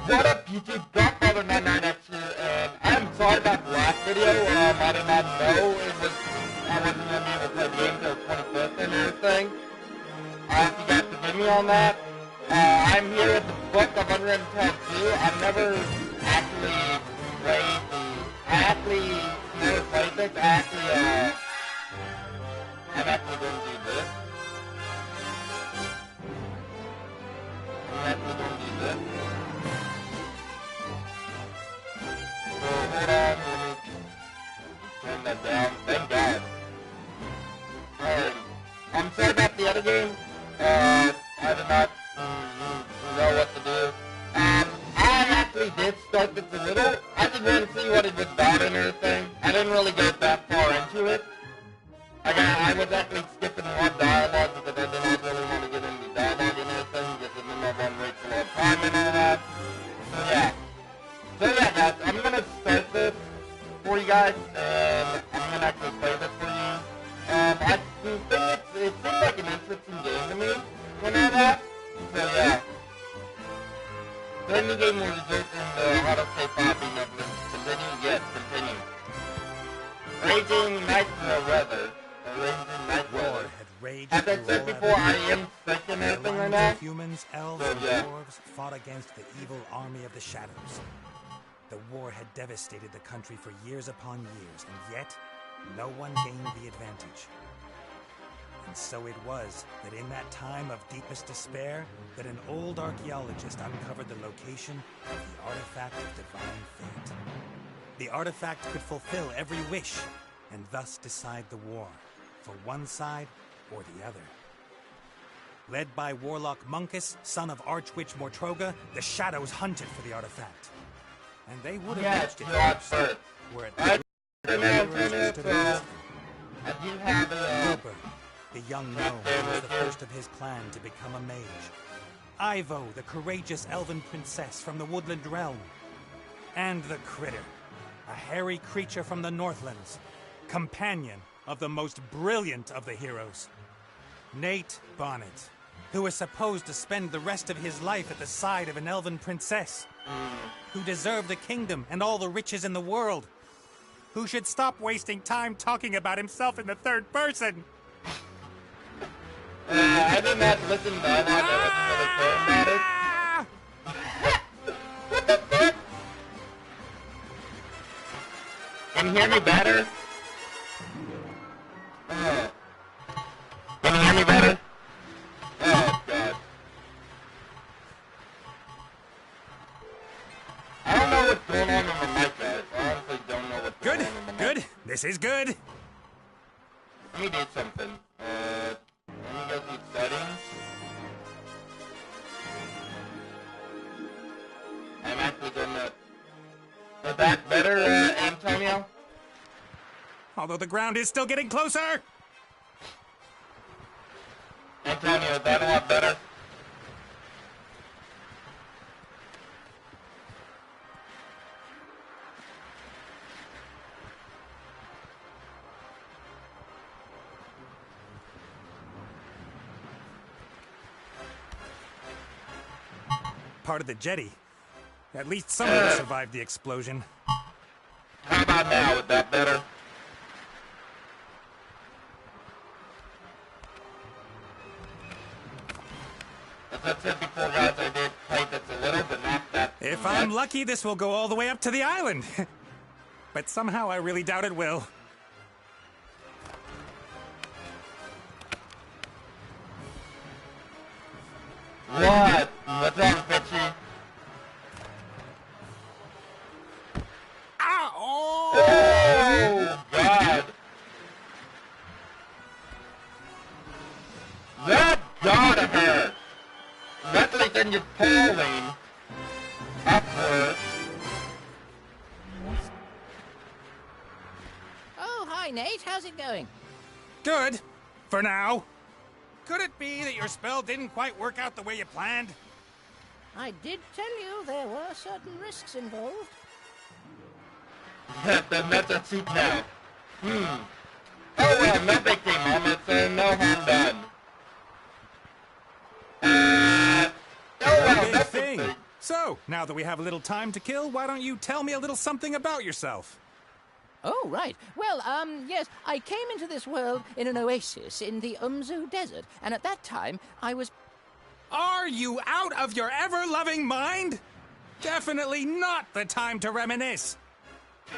What up, YouTube? Godfather99X here, and I'm sorry about the last video. I did not know I wasn't going to be able to play the game until 25th and everything. If you guys forgive me on that. I'm here with the book of Unwritten 2. I've never actually played this. I'm actually going to do this. Hold on, let me turn that down. Thank God. I'm sorry about the other game. I did not know what to do. I actually did start this a little. I just wanted to see what it was about and everything. I didn't really get that far into it. I was actually skipping more dialogue because I did not really want to get into dialogue and everything because it meant I won't waste a lot of time and all that. So yeah guys, I'm gonna start this for you guys, and I'm gonna actually play this for you. I think it seems like an interesting game to me, and all that. So yeah. Then the game will result in the auto-save popping up and continue, yes, continue. Raging Night Weather. As I said before, I am sick and everything right now. Humans, elves, and dwarves fought against the evil army of the shadows. The war had devastated the country for years upon years, and yet no one gained the advantage. And so it was that in that time of deepest despair, that an old archaeologist uncovered the location of the artifact of divine fate. The artifact could fulfill every wish, and thus decide the war, for one side or the other. Led by Warlock Munkus, son of Archwitch Mortroga, the Shadows hunted for the artifact. And they would have reached it first, were it not Wilbur, the young gnome, was the first of his clan to become a mage. Ivo, the courageous elven princess from the woodland realm. And the Critter, a hairy creature from the Northlands, companion of the most brilliant of the heroes, Nate Bonnet, who was supposed to spend the rest of his life at the side of an elven princess, who deserved the kingdom and all the riches in the world, who should stop wasting time talking about himself in the third person. I did not listen to that. I wasn't really clear about it. What the fuck? Can you hear me better? Can you hear me better? Oh, God. I don't know what's going on with the mic, guys. I honestly don't know what's going on with the mic. Good. This is good. Let me do something. Let me go to settings. I'm actually gonna... Is that better, Antonio? Although the ground is still getting closer. Antonio, is that a lot better? Part of the jetty. At least someone survived the explosion. How about now? Is that better? As I said before, guys, I did play this a little, but not that If much. I'm lucky, this will go all the way up to the island. But somehow I really doubt it will. What? What's wrong, Pitchy? Oh, God. That gotta hurt. but then you're falling upwards. Oh, hi, Nate. How's it going? Good. For now. Could it be that your spell didn't quite work out the way you planned? I did tell you there were certain risks involved. Then that's a seat now. Oh well, no big deal, Mom. It's no harm done. Oh well, Big that's thing. a thing. So, now that we have a little time to kill, why don't you tell me a little something about yourself? Oh, right. Well, yes, I came into this world in an oasis in the Umzu Desert, and at that time, I was... Are you out of your ever-loving mind? Definitely not the time to reminisce.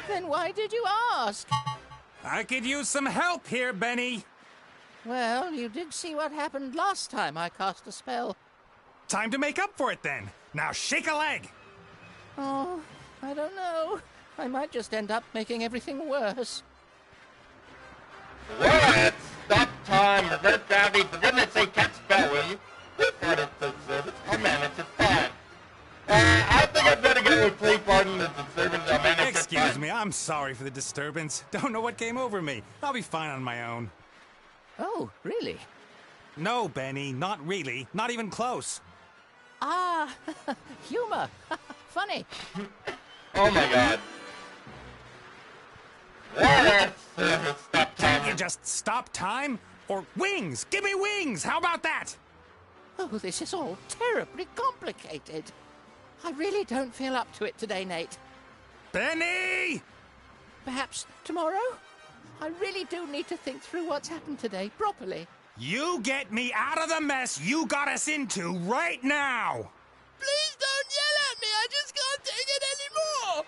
Then why did you ask? I could use some help here, Benny. Well, you did see what happened last time I cast a spell. Time to make up for it, then. Now shake a leg. Oh, I don't know. I might just end up making everything worse. What? Stop time. Reverse gravity. For goodness sake, catch spell, will you? I'll manage it fine. I think I'd better go with sleep pardon the disturbance. I'll manage it Excuse fine. me, I'm sorry for the disturbance. Don't know what came over me. I'll be fine on my own. Oh, really? No, Benny, not really. Not even close. Ah, humor. Funny. Oh my god. What? Stop Can't you time. just stop time? Or wings! Give me wings! How about that? Oh, this is all terribly complicated. I really don't feel up to it today, Nate. Benny! Perhaps tomorrow? I really do need to think through what's happened today properly. You get me out of the mess you got us into right now! Please don't yell at me. I just can't take it anymore.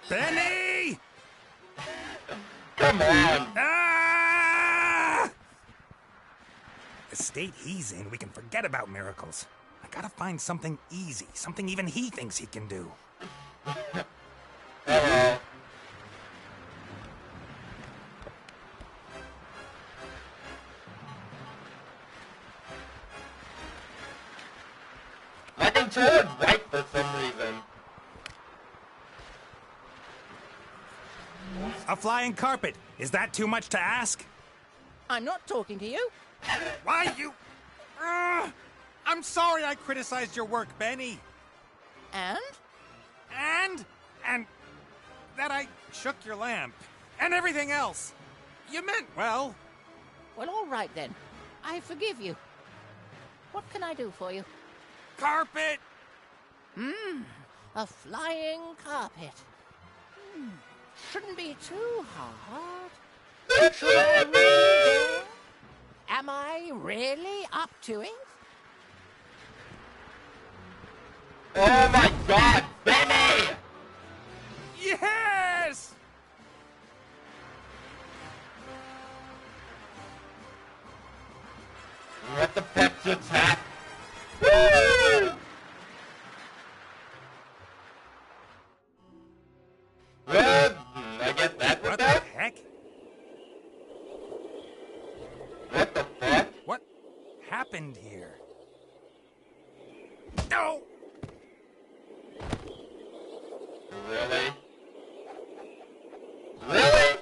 Benny! Come on. Ah! The state he's in, we can forget about miracles. I gotta find something easy, something even he thinks he can do. Hello. I can turn right for some reason. A flying carpet. Is that too much to ask? I'm not talking to you. Why you... I'm sorry I criticized your work, Benny. And? And that I shook your lamp. And everything else. You meant well. Well, all right then. I forgive you. What can I do for you? Carpet! A flying carpet. Shouldn't be too hard. Should I really dare? Am I really up to it? Oh my god, Benny! Yes! What the fuck just happened? Woo! Well, I guess that was What the that? heck? What the fuck? What happened here? No! Really? Really?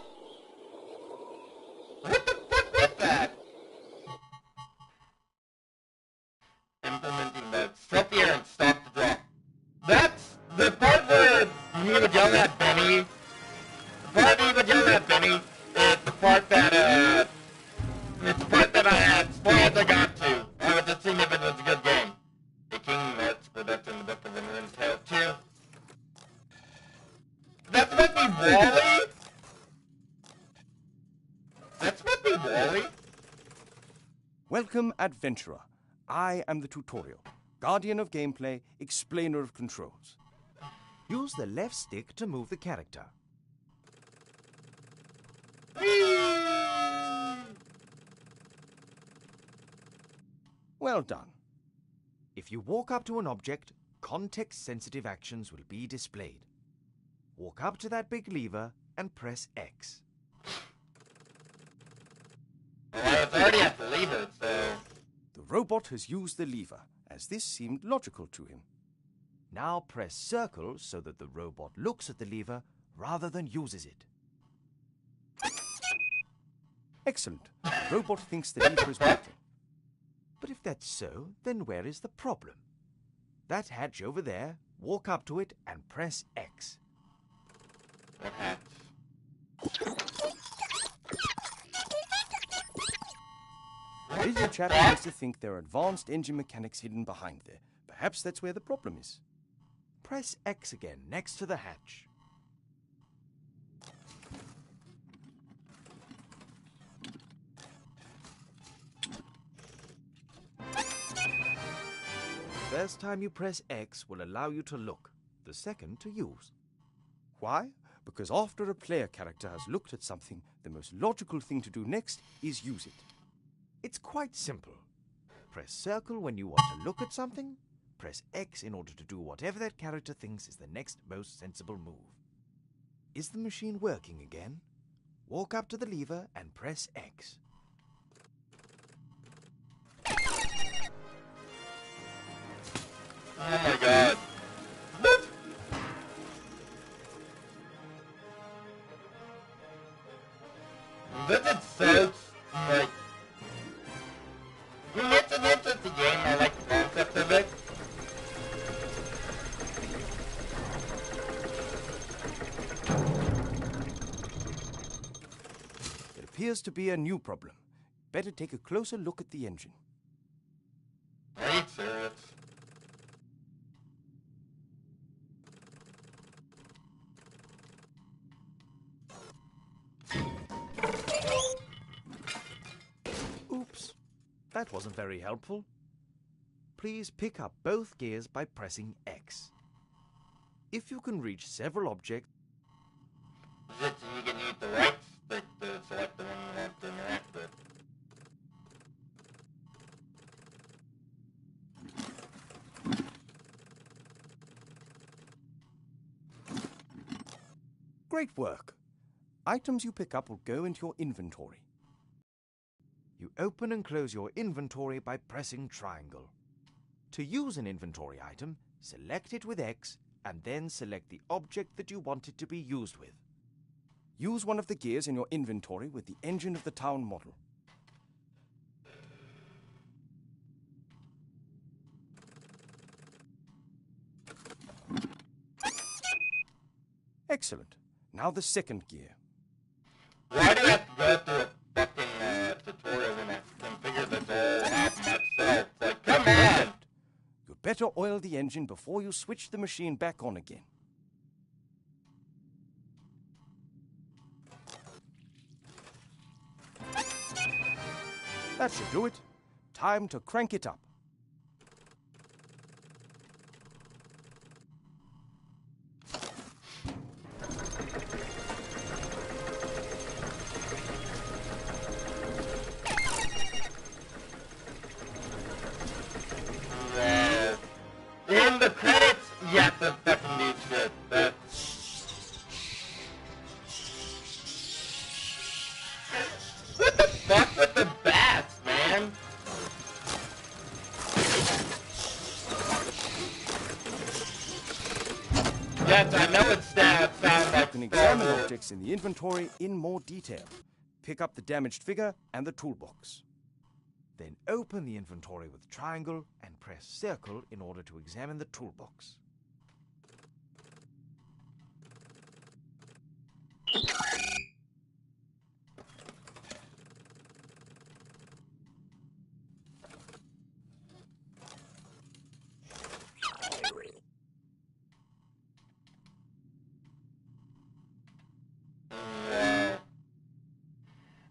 What the fuck was that? Implementing that. Stop here and stop the draw. That's the part where you would yell at Benny. The part you would yell at Benny is the part that, it's the part that I had spoiled I got to. I was just seeing if it was a good game. The King Nuts production of the Villain Tale 2. That's might be Wally? That's might be Wally? Welcome, Adventurer. I am the tutorial. Guardian of gameplay, explainer of controls. Use the left stick to move the character. Well done. If you walk up to an object, context-sensitive actions will be displayed. Walk up to that big lever and press X. Well, I was already at the lever, so... The robot has used the lever, as this seemed logical to him. Now press circle so that the robot looks at the lever rather than uses it. Excellent. The robot thinks the lever is working. But if that's so, then where is the problem? That hatch over there, walk up to it and press X. What hatch? The little chap seems to think there are advanced engine mechanics hidden behind there. Perhaps that's where the problem is. Press X again next to the hatch. The first time you press X will allow you to look, the second to use. Why? Because after a player character has looked at something, the most logical thing to do next is use it. It's quite simple. Press circle when you want to look at something, press X in order to do whatever that character thinks is the next most sensible move. Is the machine working again? Walk up to the lever and press X. Oh my god. This is so, like... It's an interesting game, I like the concept of it. There appears to be a new problem. Better take a closer look at the engine. Are you serious? Oops, that wasn't very helpful. Please pick up both gears by pressing X. If you can reach several objects, Is it so you can use the right stick to select the one you want to interact with? Great work. Items you pick up will go into your inventory. you open and close your inventory by pressing triangle. To use an inventory item, select it with X and then select the object that you want it to be used with. Use one of the gears in your inventory with the engine of the town model. Excellent. Now the second gear. Why do I have to go through a fucking tutorial when I can figure this all out myself? Like, come on! You'd better oil the engine before you switch the machine back on again. That should do it. Time to crank it up. In the credits, yes, that's fucking neat shit. What the fuck with the bats, man? Yes, I know it sounds You like can examine objects in the inventory in more detail. Pick up the damaged figure and the toolbox. Then open the inventory with triangle and press circle in order to examine the toolbox.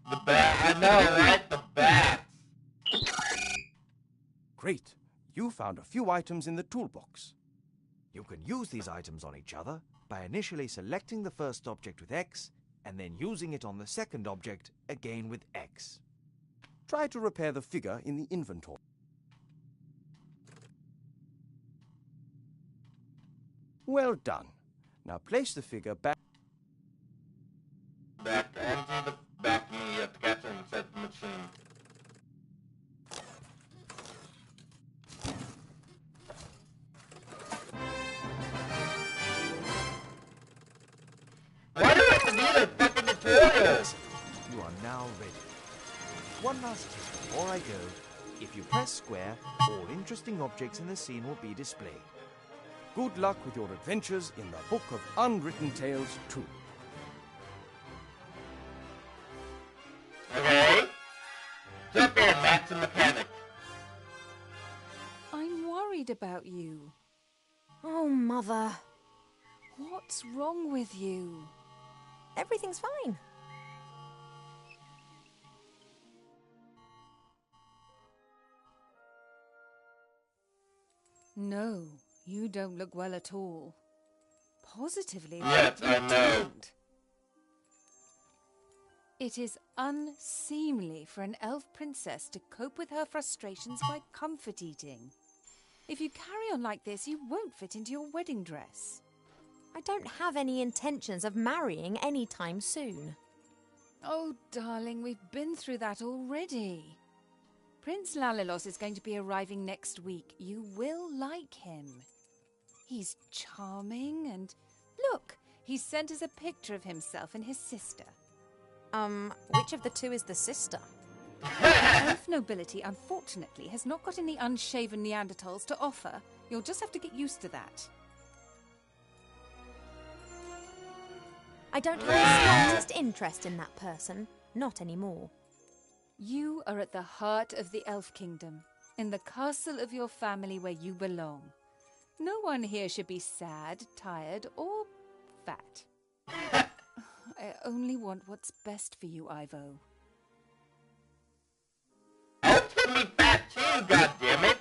The bat, I know, right? The bats. Great. You found a few items in the toolbox. You can use these items on each other by initially selecting the first object with X and then using it on the second object again with X. Try to repair the figure in the inventory. Well done. Now place the figure back. Back onto the back knee of the captain and set the machine. Excellent. You are now ready. One last tip before I go. If you press square, all interesting objects in the scene will be displayed. Good luck with your adventures in the Book of Unwritten Tales 2. Okay? Jump in, Max and Mechanic. I'm worried about you. Oh, Mother. What's wrong with you? Everything's fine. No, you don't look well at all. Positively, Yes, you I know. don't. It is unseemly for an elf princess to cope with her frustrations by comfort eating. If you carry on like this, you won't fit into your wedding dress. I don't have any intentions of marrying anytime soon. Oh, darling, we've been through that already. Prince Lalilos is going to be arriving next week. You will like him. He's charming and... Look, he sent us a picture of himself and his sister. Which of the two is the sister? Elf nobility, unfortunately, has not got any unshaven Neanderthals to offer. You'll just have to get used to that. I don't have the slightest interest in that person. Not anymore. You are at the heart of the Elf Kingdom, in the castle of your family where you belong. No one here should be sad, tired, or fat. I only want what's best for you, Ivo. Elf can be fat too, goddammit!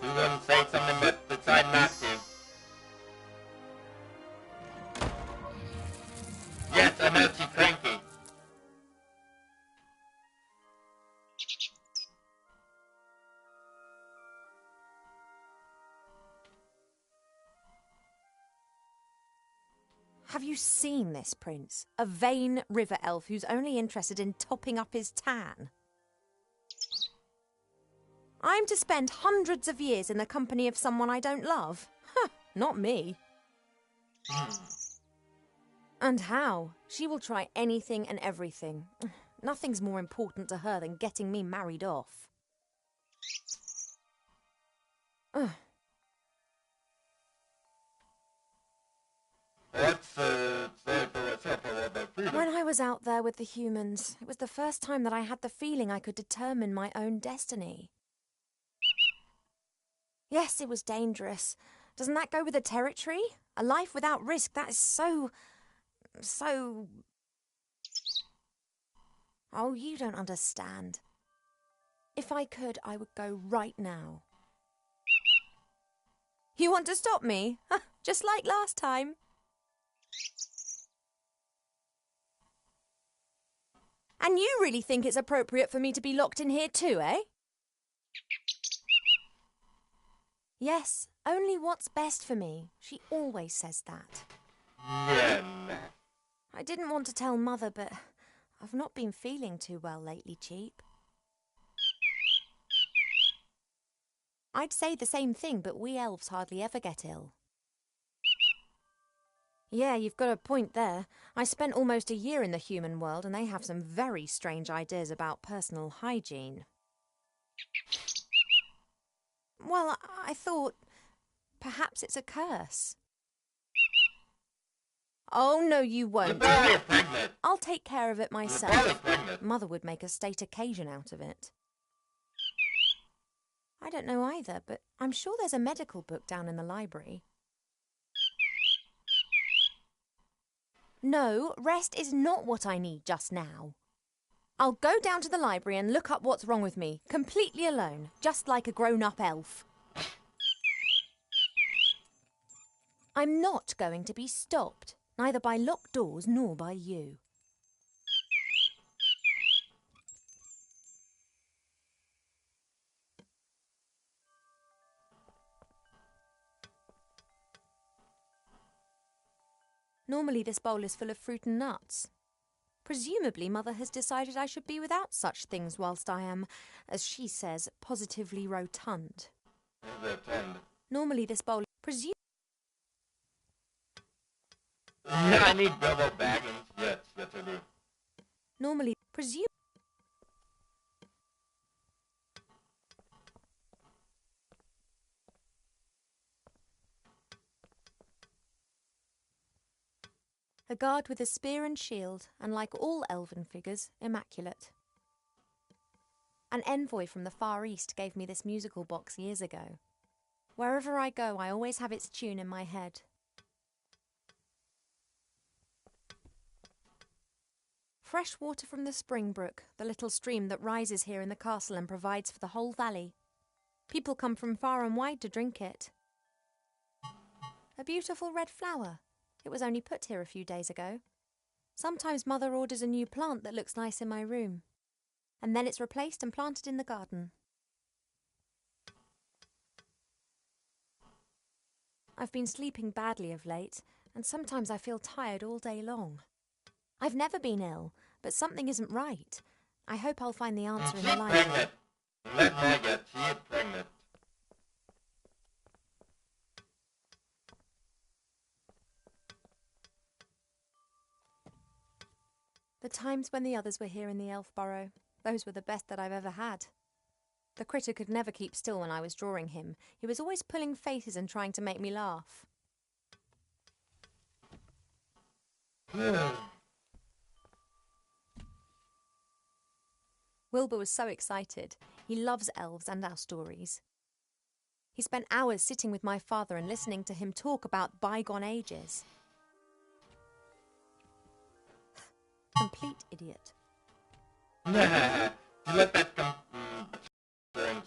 She wouldn't say something but decide not to. Yes, I know she's cranky. Have you seen this prince? A vain river elf who's only interested in topping up his tan. I'm to spend hundreds of years in the company of someone I don't love? Huh, not me. And how? She will try anything and everything. Nothing's more important to her than getting me married off. Ugh. When I was out there with the humans, it was the first time that I had the feeling I could determine my own destiny. Yes, it was dangerous. Doesn't that go with the territory? A life without risk, that is so... Oh, you don't understand. If I could, I would go right now. You want to stop me? Just like last time. And you really think it's appropriate for me to be locked in here too, eh? Yes, only what's best for me. She always says that. I didn't want to tell Mother, but I've not been feeling too well lately, Cheap. I'd say the same thing, but we elves hardly ever get ill. Yeah, you've got a point there. I spent almost a year in the human world and they have some very strange ideas about personal hygiene. Well, I thought perhaps it's a curse. Oh, no, you won't. I'll take care of it myself. Mother would make a state occasion out of it. I don't know either, but I'm sure there's a medical book down in the library. No, rest is not what I need just now. I'll go down to the library and look up what's wrong with me, completely alone, just like a grown-up elf. I'm not going to be stopped, neither by locked doors nor by you. Normally this bowl is full of fruit and nuts. Presumably Mother has decided I should be without such things whilst I am, as she says, positively rotund. Normally this bowl... Yeah, I need Bilbo Baggins. Yes, I do. Normally, presume. A guard with a spear and shield, and like all elven figures, immaculate. An envoy from the Far East gave me this musical box years ago. Wherever I go, I always have its tune in my head. Fresh water from the spring brook, the little stream that rises here in the castle and provides for the whole valley. People come from far and wide to drink it. A beautiful red flower. It was only put here a few days ago. Sometimes Mother orders a new plant that looks nice in my room. And then it's replaced and planted in the garden. I've been sleeping badly of late, and sometimes I feel tired all day long. I've never been ill, but something isn't right. I hope I'll find the answer in the library. Pregnant. Let me get she is pregnant. The times when the others were here in the elf burrow, those were the best that I've ever had. The critter could never keep still when I was drawing him. He was always pulling faces and trying to make me laugh. Wilbur was so excited. He loves elves and our stories. He spent hours sitting with my father and listening to him talk about bygone ages. Complete idiot. You let that come.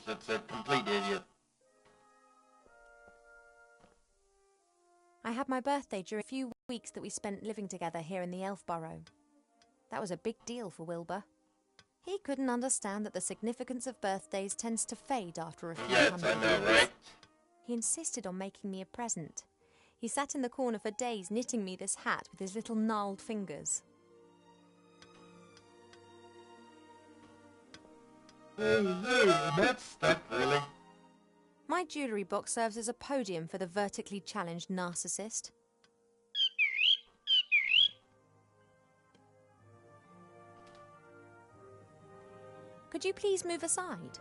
It's a complete idiot. I had my birthday during a few weeks that we spent living together here in the elf burrow. That was a big deal for Wilbur. He couldn't understand that the significance of birthdays tends to fade after a few hundred years. Right? He insisted on making me a present. He sat in the corner for days knitting me this hat with his little gnarled fingers. That stuff, really. My jewellery box serves as a podium for the vertically challenged narcissist. Could you please move aside?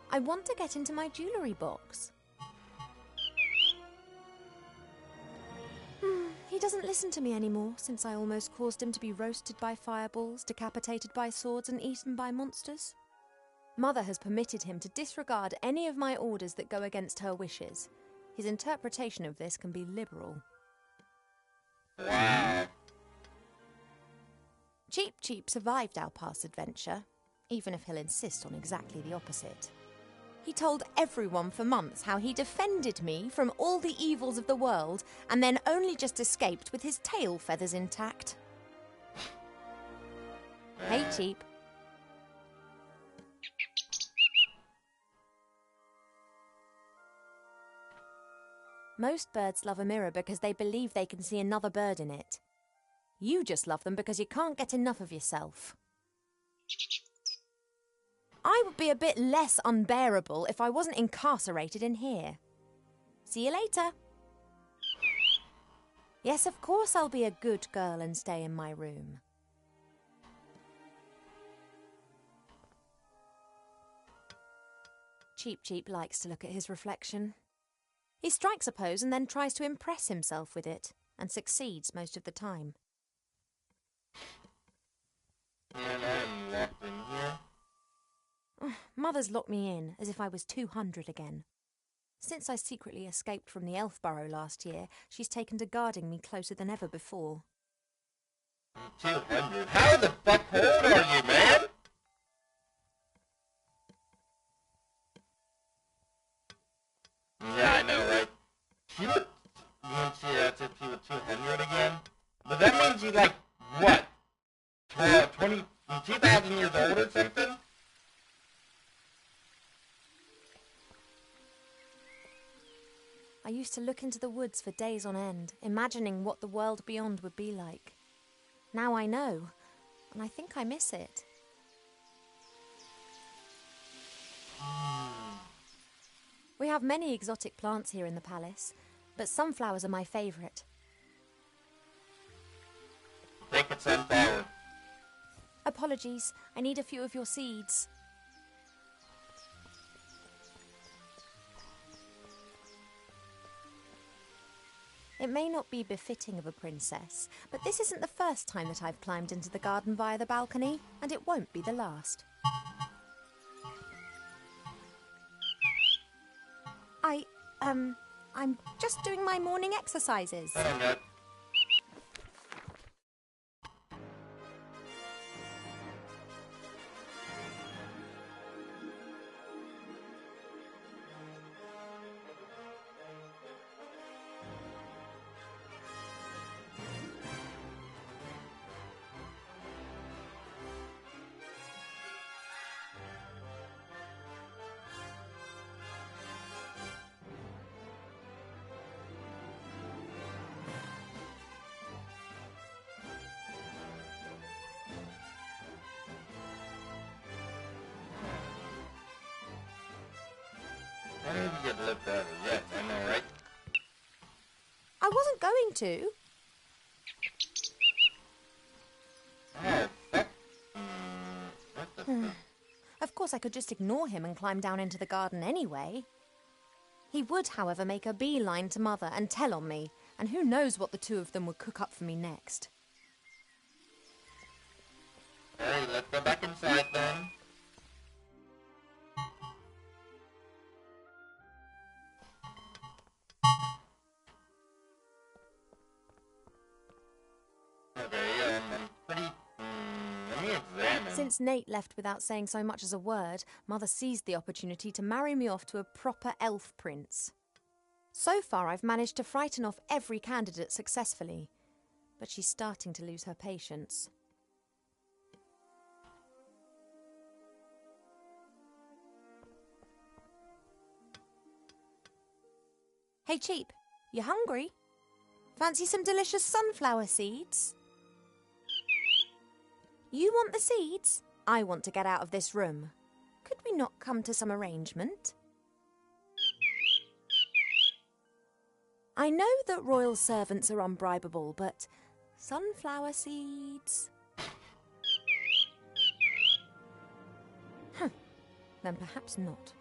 I want to get into my jewellery box. He doesn't listen to me anymore since I almost caused him to be roasted by fireballs, decapitated by swords and eaten by monsters. Mother has permitted him to disregard any of my orders that go against her wishes. His interpretation of this can be liberal. Wow. Cheep Cheep survived our past adventure, even if he'll insist on exactly the opposite. He told everyone for months how he defended me from all the evils of the world and then only just escaped with his tail feathers intact. Hey, Cheep. Most birds love a mirror because they believe they can see another bird in it. You just love them because you can't get enough of yourself. I would be a bit less unbearable if I wasn't incarcerated in here. See you later. Yes, of course I'll be a good girl and stay in my room. Cheep Cheep likes to look at his reflection. He strikes a pose and then tries to impress himself with it, and succeeds most of the time. And I'm locked in here. Mother's locked me in, as if I was 200 again. Since I secretly escaped from the elf burrow last year, she's taken to guarding me closer than ever before. 200? How the fuck old are you, man? Yeah, I know, right? She would... When she was 200 again? But that means you, like, what? 2,000 years old or something? I used to look into the woods for days on end, imagining what the world beyond would be like. Now I know, and I think I miss it. We have many exotic plants here in the palace, but sunflowers are my favourite. Take a sunflower. Apologies, I need a few of your seeds. It may not be befitting of a princess, but this isn't the first time that I've climbed into the garden via the balcony, and it won't be the last. I'm just doing my morning exercises. Oh, no. I need to get left out of yes, I know, right? I wasn't going to. Oh, fuck. What the fuck? Of course, I could just ignore him and climb down into the garden anyway. He would, however, make a beeline to Mother and tell on me, and who knows what the two of them would cook up for me next. Alright, let's go back inside then. Okay, I'm pretty... let me examine. Since Nate left without saying so much as a word, Mother seized the opportunity to marry me off to a proper elf prince. So far, I've managed to frighten off every candidate successfully, but she's starting to lose her patience. Hey, Cheap, you hungry? Fancy some delicious sunflower seeds? You want the seeds? I want to get out of this room. Could we not come to some arrangement? I know that royal servants are unbribable, but sunflower seeds? Then perhaps not.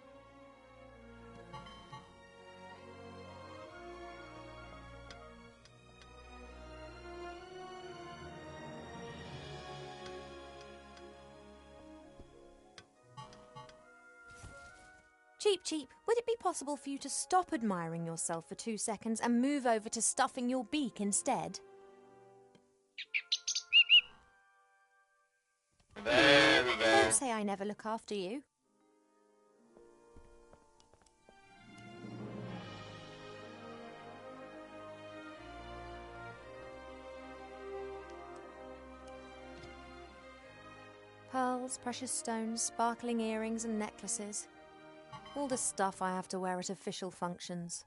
Cheap, would it be possible for you to stop admiring yourself for 2 seconds and move over to stuffing your beak instead? There we go. Don't say I never look after you. Pearls, precious stones, sparkling earrings and necklaces. All the stuff I have to wear at official functions.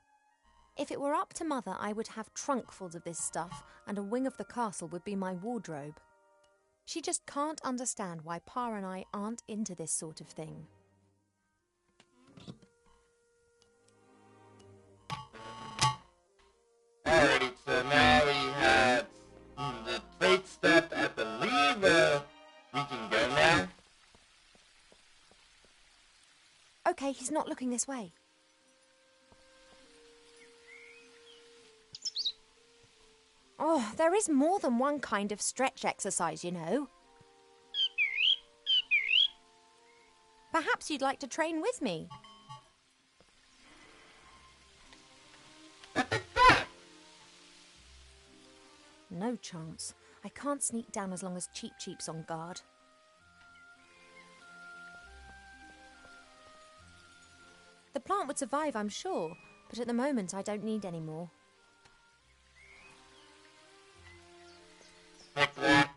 If it were up to Mother, I would have trunkfuls of this stuff, and a wing of the castle would be my wardrobe. She just can't understand why Pa and I aren't into this sort of thing. Alrighty, so now we have the fate stuff. I believe we can go now. Okay, he's not looking this way. Oh, there is more than one kind of stretch exercise, you know. Perhaps you'd like to train with me. No chance. I can't sneak down as long as Cheap's on guard. The plant would survive, I'm sure, but at the moment I don't need any more. Heck that.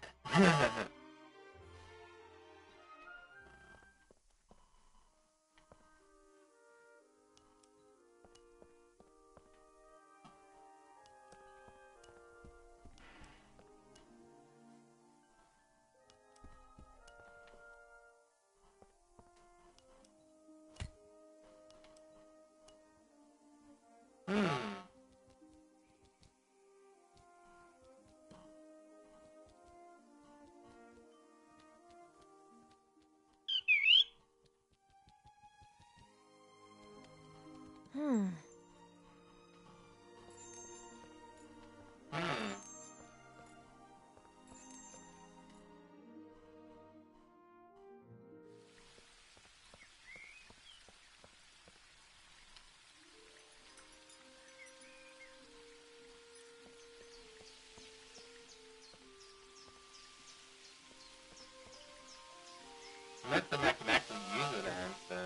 nothing I can actually use it on, so...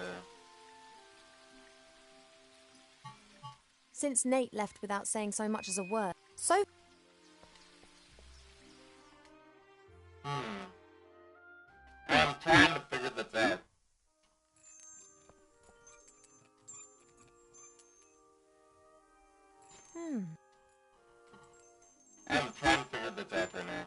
Since Nate left without saying so much as a word, so... I'm trying to figure this out. I'm trying to figure this out right now.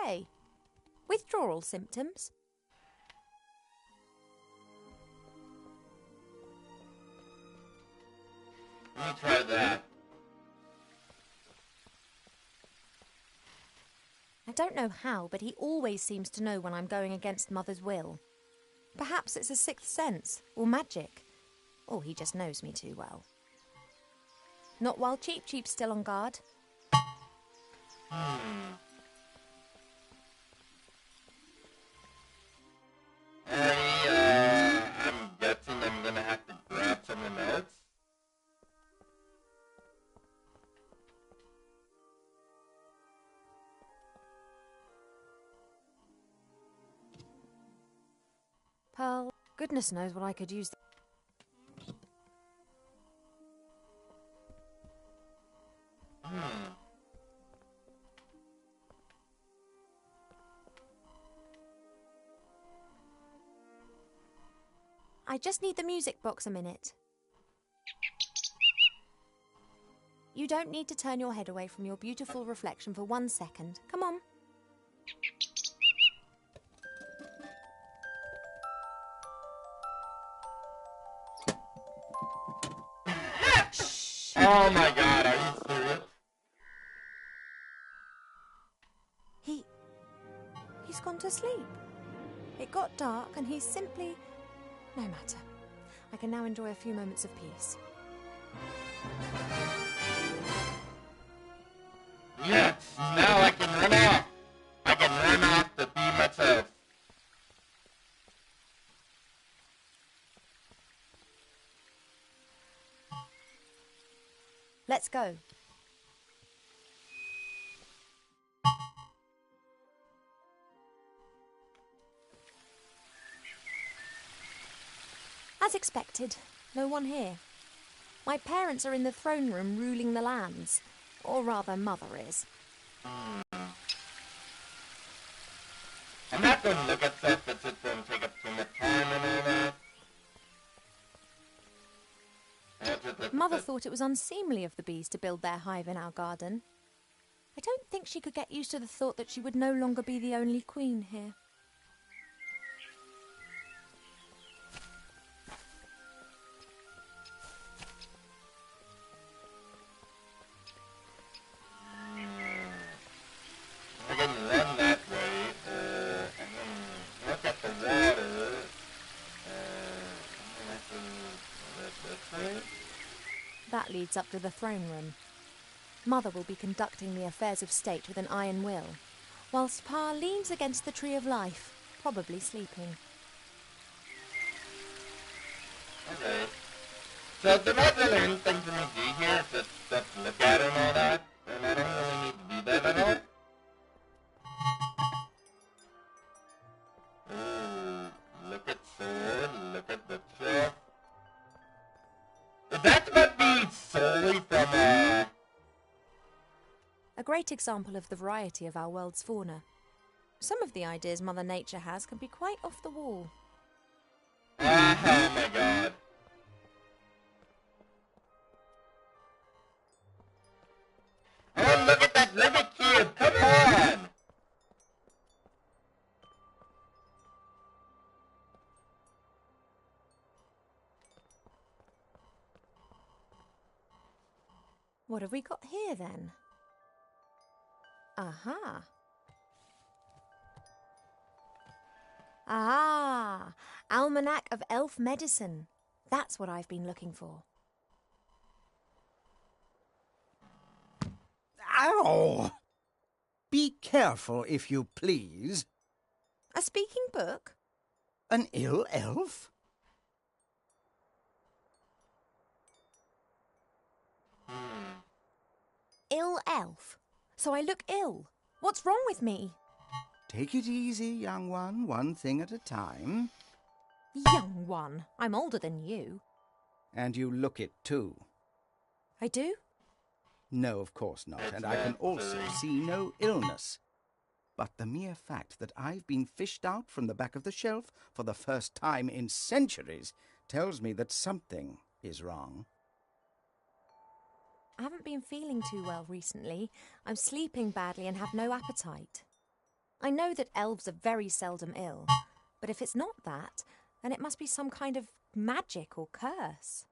Hey, withdrawal symptoms? Let me try that. I don't know how, but he always seems to know when I'm going against Mother's will. Perhaps it's a sixth sense, or magic. Or he just knows me too well. Not while Cheep Cheep's still on guard. I'm guessing I'm gonna have to grab someone else. Pearl, goodness knows what I could use. I just need the music box a minute. You don't need to turn your head away from your beautiful reflection for 1 second. Come on. Oh my god, are you serious? He's gone to sleep. It got dark and he's simply... No matter. I can now enjoy a few moments of peace. Yes, now I can run off. I can run off to be myself. Let's go. As expected, no one here. My parents are in the throne room ruling the lands. Or rather, Mother is. I'm not going to look at stuff that's just going to take up too much time and all that. Mother thought it was unseemly of the bees to build their hive in our garden. I don't think she could get used to the thought that she would no longer be the only queen here. I can run that way, and then look at the water, and I can look this way. That leads up to the throne room. Mother will be conducting the affairs of state with an iron will, whilst Pa leans against the tree of life, probably sleeping. Okay. So there's not really anything for me to do here, just look at it and all that, and I don't really need to do that at all. Ooh, look at sword, look at the chest. That's about being solely from, A great example of the variety of our world's fauna. Some of the ideas Mother Nature has can be quite off the wall. Oh my god. Oh, look at that little kid, come on! What have we got here then? Aha! Ah! Almanac of Elf Medicine. That's what I've been looking for. Ow! Be careful, if you please. A speaking book? An ill elf? Ill elf? So I look ill. What's wrong with me? Take it easy, young one thing at a time. Young one. I'm older than you. And you look it too. I do? No, of course not, and I can also see no illness. But the mere fact that I've been fished out from the back of the shelf for the first time in centuries tells me that something is wrong. I haven't been feeling too well recently. I'm sleeping badly and have no appetite. I know that elves are very seldom ill, but if it's not that, then it must be some kind of magic or curse.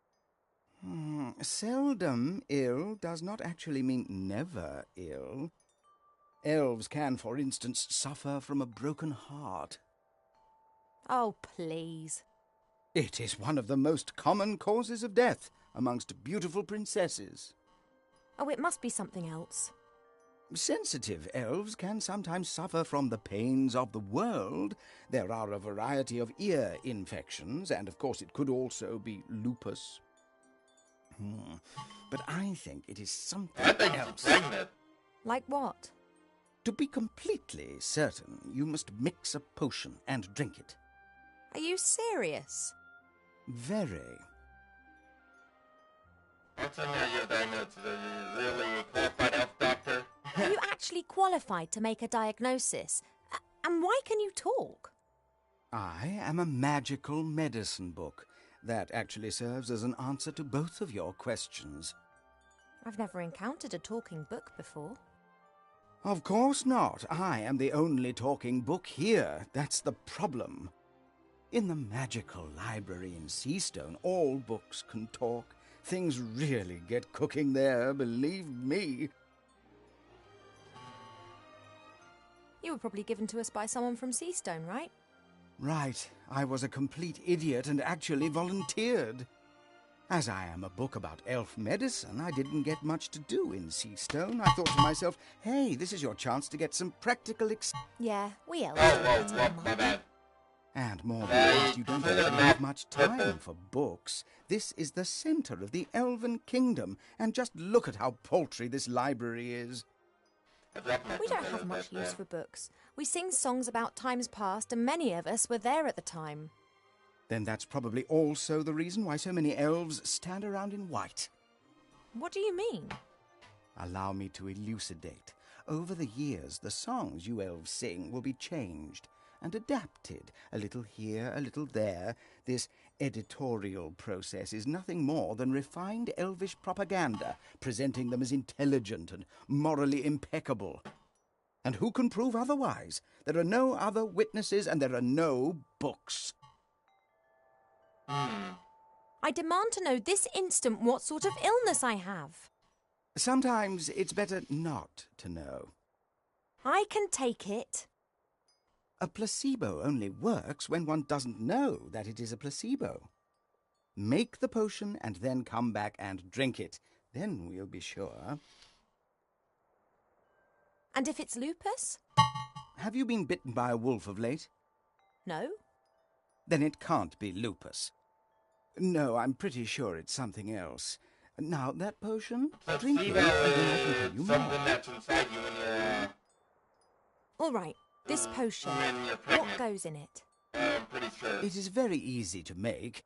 Seldom ill does not actually mean never ill. Elves can, for instance, suffer from a broken heart. Oh, please. It is one of the most common causes of death amongst beautiful princesses. Oh, it must be something else. Sensitive elves can sometimes suffer from the pains of the world. There are a variety of ear infections, and of course it could also be lupus. But I think it is something else. Like what? To be completely certain, you must mix a potion and drink it. Are you serious? Very. What's in there, you're diagnosed as a really qualified elf doctor? Are you actually qualified to make a diagnosis? And why can you talk? I am a magical medicine book. That actually serves as an answer to both of your questions. I've never encountered a talking book before. Of course not. I am the only talking book here. That's the problem. In the magical library in Seastone, all books can talk. Things really get cooking there, believe me. You were probably given to us by someone from Seastone, right? Right. I was a complete idiot and actually volunteered. As I am a book about elf medicine, I didn't get much to do in Seastone. I thought to myself, hey, this is your chance to get some practical Yeah, we elves Oh, don't whoa, get my bad. And more than that, you don't actually have much time for books. This is the center of the elven kingdom, and just look at how paltry this library is. We don't have much use for books. We sing songs about times past, and many of us were there at the time. Then that's probably also the reason why so many elves stand around in white. What do you mean? Allow me to elucidate. Over the years, the songs you elves sing will be changed and adapted, a little here, a little there. This editorial process is nothing more than refined elvish propaganda, presenting them as intelligent and morally impeccable. And who can prove otherwise? There are no other witnesses, and there are no books. I demand to know this instant what sort of illness I have. Sometimes it's better not to know. I can take it. A placebo only works when one doesn't know that it is a placebo. Make the potion and then come back and drink it. Then we'll be sure. And if it's lupus? Have you been bitten by a wolf of late? No. Then it can't be lupus. No, I'm pretty sure it's something else. Now, that potion, drink it, and then I can tell you Something more. that's inside you when you're, All right, this potion. when you're What pregnant. goes in it? I'm pretty sure. It is very easy to make.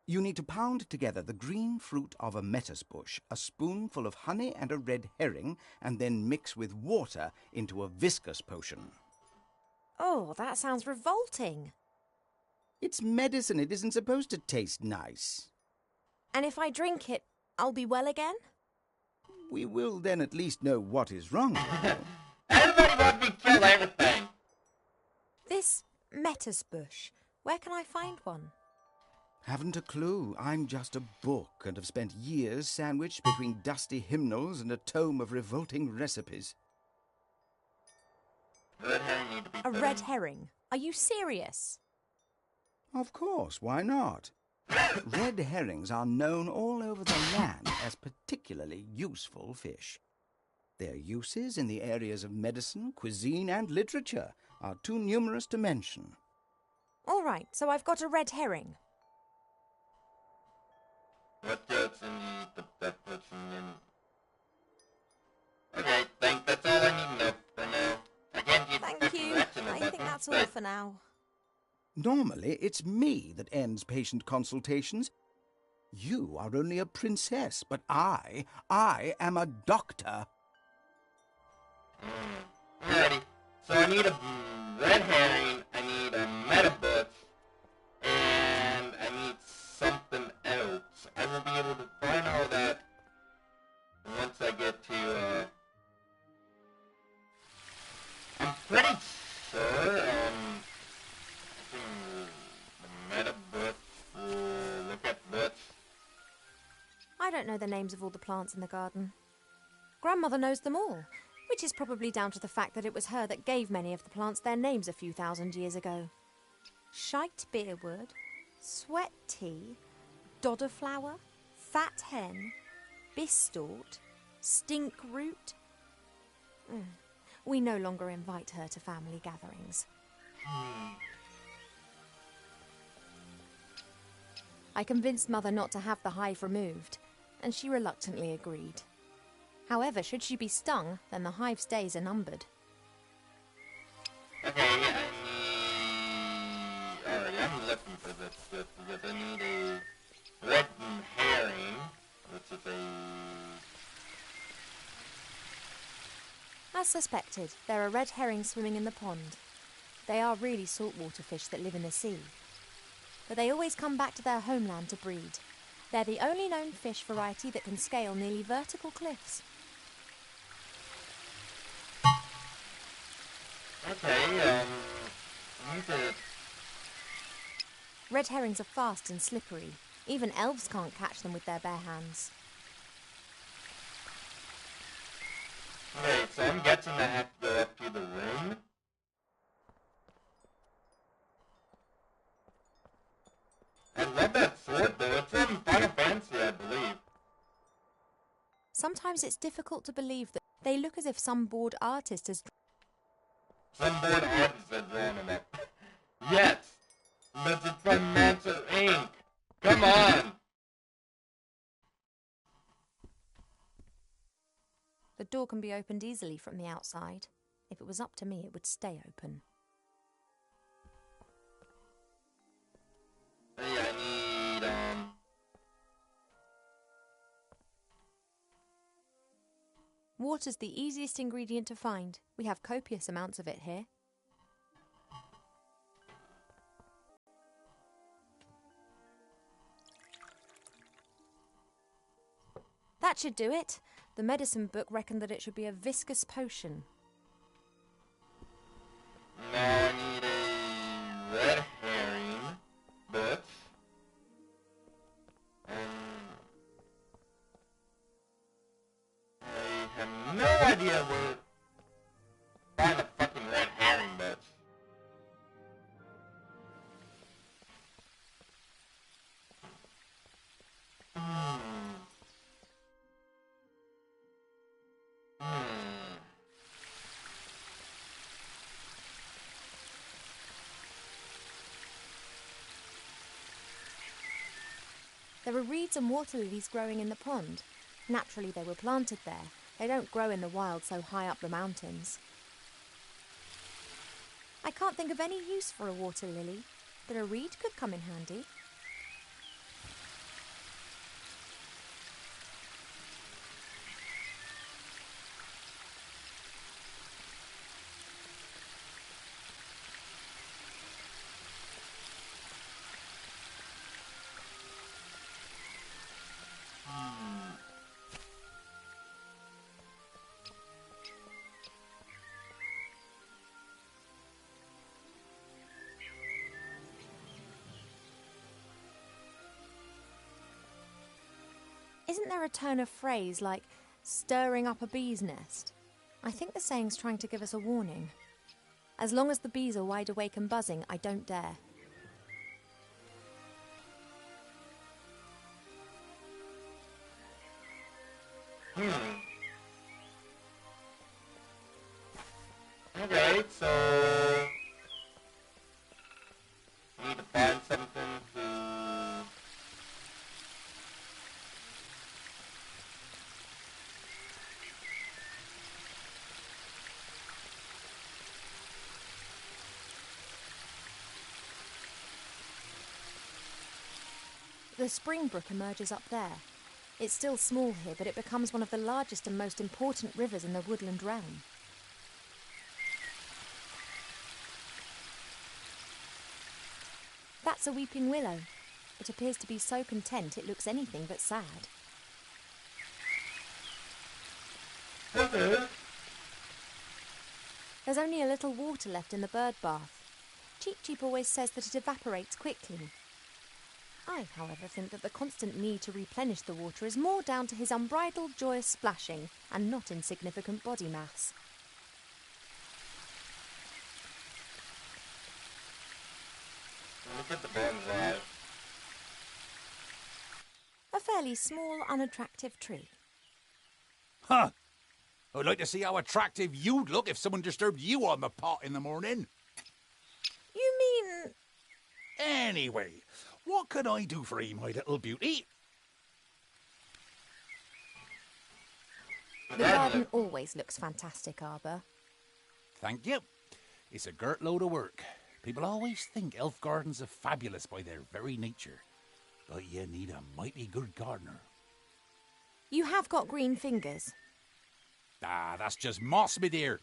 You need to pound together the green fruit of a metis bush, a spoonful of honey and a red herring, and then mix with water into a viscous potion. Oh, that sounds revolting. It's medicine. It isn't supposed to taste nice. And if I drink it, I'll be well again? We will then at least know what is wrong with you. Everybody wants me to kill everything. This metis bush, where can I find one? Haven't a clue. I'm just a book and have spent years sandwiched between dusty hymnals and a tome of revolting recipes. Red herring need to be A put red in. herring. Are you serious? Of course, why not? Red herrings are known all over the land as particularly useful fish. Their uses in the areas of medicine, cuisine, and literature are too numerous to mention. All right, so I've got a red herring. What goes in that puts in? Okay, that's all I need to know for now. Again, Thank you. I think that's all for now. Normally, it's me that ends patient consultations. You are only a princess, but I am a doctor. Alrighty. So I need a red herring, I need a metabus, and I need something else. I will be able to find all that once I get to, I'm pretty sure, the metabus will look at books. I don't know the names of all the plants in the garden. Grandmother knows them all, which is probably down to the fact that it was her that gave many of the plants their names a few thousand years ago. Shite beerwood, sweat tea, dodder flower, fat hen, bistort, stink root. We no longer invite her to family gatherings. I convinced Mother not to have the hive removed, and she reluctantly agreed. However, should she be stung, then the hive's days are numbered. Okay, alright, I'm looking for this, because I need a red herring, which is As suspected, there are red herrings swimming in the pond. They are really saltwater fish that live in the sea. But they always come back to their homeland to breed. They're the only known fish variety that can scale nearly vertical cliffs. Okay, Red herrings are fast and slippery. Even elves can't catch them with their bare hands. Okay, so I'm guessing I have to go up to the room. I love that sword though, it's from Final Fantasy, I believe. Sometimes it's difficult to believe that they look as if some bored artist has... Some bored artist has drawn them up. Yes! This is from Monster Inc. Come on! The door can be opened easily from the outside. If it was up to me, it would stay open. Hey, I need, Water's the easiest ingredient to find. We have copious amounts of it here. That should do it. The medicine book reckoned that it should be a viscous potion. Now I need a red herring, but I have no idea where to find a fucking red herring, but There are reeds and water lilies growing in the pond. Naturally, they were planted there. They don't grow in the wild so high up the mountains. I can't think of any use for a water lily, but a reed could come in handy. Isn't there a turn of phrase like stirring up a bee's nest? I think the saying's trying to give us a warning. As long as the bees are wide awake and buzzing, I don't dare. Okay, so The spring brook emerges up there. It's still small here, but it becomes one of the largest and most important rivers in the woodland realm. That's a weeping willow. It appears to be so content it looks anything but sad. There's only a little water left in the bird bath. Cheep Cheep always says that it evaporates quickly. I, however, think that the constant need to replenish the water is more down to his unbridled joyous splashing and not insignificant body mass. Look at the bonsai. A fairly small, unattractive tree. Huh. I'd like to see how attractive you'd look if someone disturbed you on the pot in the morning. You mean... Anyway, what can I do for you, my little beauty? The garden always looks fantastic, Arbor. Thank you. It's a girt load of work. People always think elf gardens are fabulous by their very nature. But you need a mighty good gardener. You have got green fingers. Ah, that's just moss, my dear.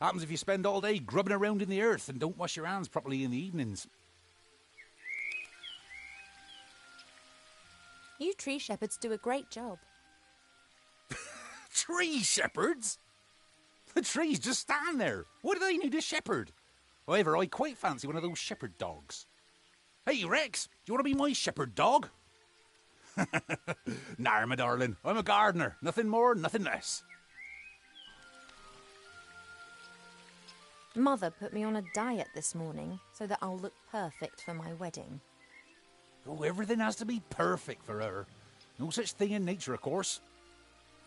Happens if you spend all day grubbing around in the earth and don't wash your hands properly in the evenings. You tree shepherds do a great job. Tree shepherds? The trees just stand there. Why do they need a shepherd? However, I quite fancy one of those shepherd dogs. Hey, Rex, do you want to be my shepherd dog? Nah, my darling, I'm a gardener. Nothing more, nothing less. Mother put me on a diet this morning so that I'll look perfect for my wedding. Oh, everything has to be perfect for her. No such thing in nature, of course.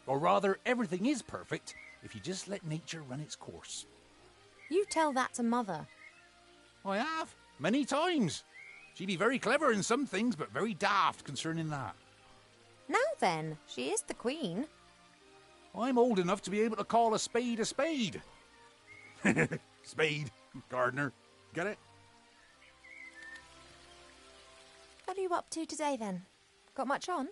Or rather, everything is perfect if you just let nature run its course. You tell that to Mother. I have, many times. She'd be very clever in some things, but very daft concerning that. Now then, she is the queen. I'm old enough to be able to call a spade a spade. Spade, gardener, get it? What are you up to today then? Got much on?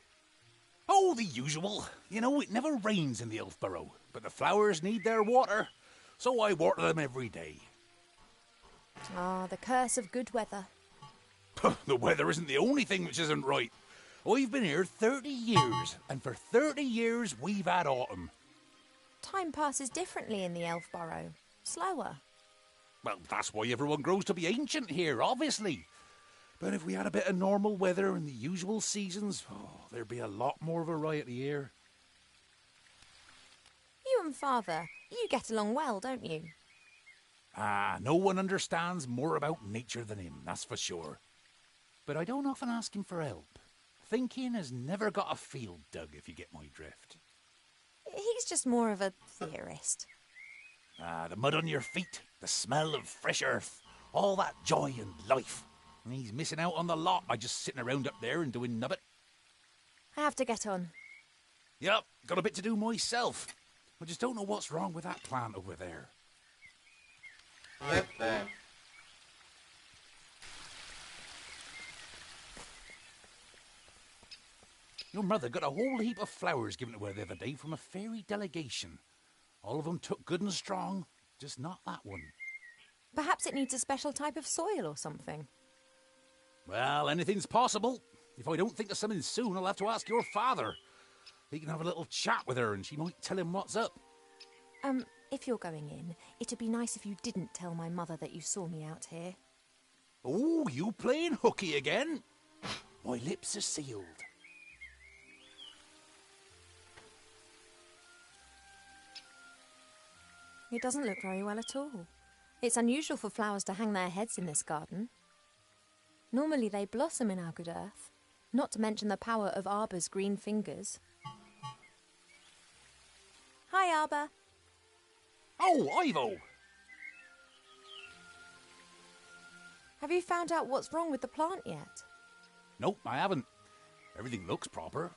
Oh, the usual. You know, it never rains in the Elfborough, but the flowers need their water, so I water them every day. Ah, the curse of good weather. The weather isn't the only thing which isn't right. I've been here 30 years, and for 30 years we've had autumn. Time passes differently in the Elfborough. Slower. Well, that's why everyone grows to be ancient here, obviously. But if we had a bit of normal weather and the usual seasons, there'd be a lot more variety here. You and Father, you get along well, don't you? Ah, no one understands more about nature than him, that's for sure. But I don't often ask him for help. Thinking has never got a field dug, if you get my drift. He's just more of a theorist. Ah, the mud on your feet, the smell of fresh earth, all that joy and life. And he's missing out on the lot by just sitting around up there and doing nubbit. I have to get on. Yep, got a bit to do myself. I just don't know what's wrong with that plant over there. Listen. Your mother got a whole heap of flowers given to her the other day from a fairy delegation. All of them took good and strong, just not that one. Perhaps it needs a special type of soil or something. Well, anything's possible. If I don't think of something soon, I'll have to ask your father. He can have a little chat with her and she might tell him what's up. If you're going in, it'd be nice if you didn't tell my mother that you saw me out here. Oh, you playing hooky again? My lips are sealed. It doesn't look very well at all. It's unusual for flowers to hang their heads in this garden. Normally they blossom in our good earth, not to mention the power of Arbor's green fingers. Hi, Arbor. Oh, Ivo! Have you found out what's wrong with the plant yet? Nope, I haven't. Everything looks proper.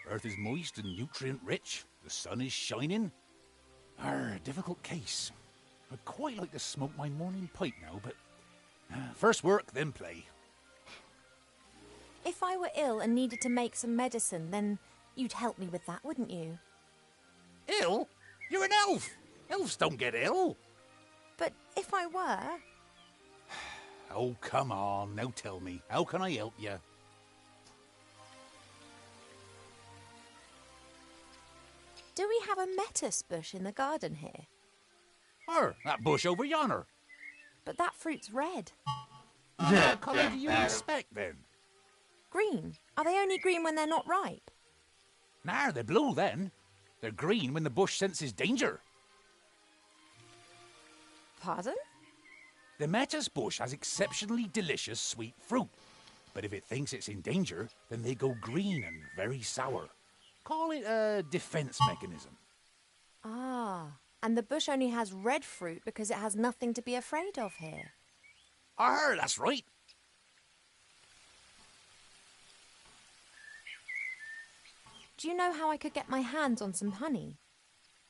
Earth is moist and nutrient-rich. The sun is shining. Difficult case. I'd quite like to smoke my morning pipe now, but first work, then play. If I were ill and needed to make some medicine, then you'd help me with that, wouldn't you? Ill? You're an elf. Elves don't get ill. But if I were... Oh, come on. Now tell me. How can I help you? Do we have a lettuce bush in the garden here? That bush over yonder. But that fruit's red. What colour do you expect, then? Green. Are they only green when they're not ripe? Nah, they're blue then. They're green when the bush senses danger. Pardon? The lettuce bush has exceptionally delicious sweet fruit. But if it thinks it's in danger, then they go green and very sour. Call it a defense mechanism. Ah, and the bush only has red fruit because it has nothing to be afraid of here. That's right. Do you know how I could get my hands on some honey?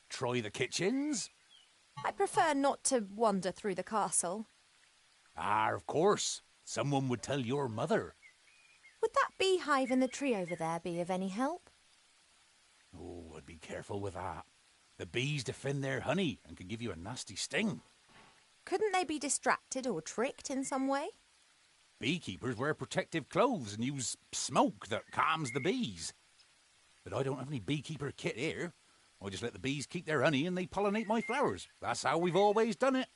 Try the kitchens. I prefer not to wander through the castle. Of course. Someone would tell your mother. Would that beehive in the tree over there be of any help? Oh, I'd be careful with that. The bees defend their honey and can give you a nasty sting. Couldn't they be distracted or tricked in some way? Beekeepers wear protective clothes and use smoke that calms the bees. But I don't have any beekeeper kit here. I just let the bees keep their honey and they pollinate my flowers. That's how we've always done it.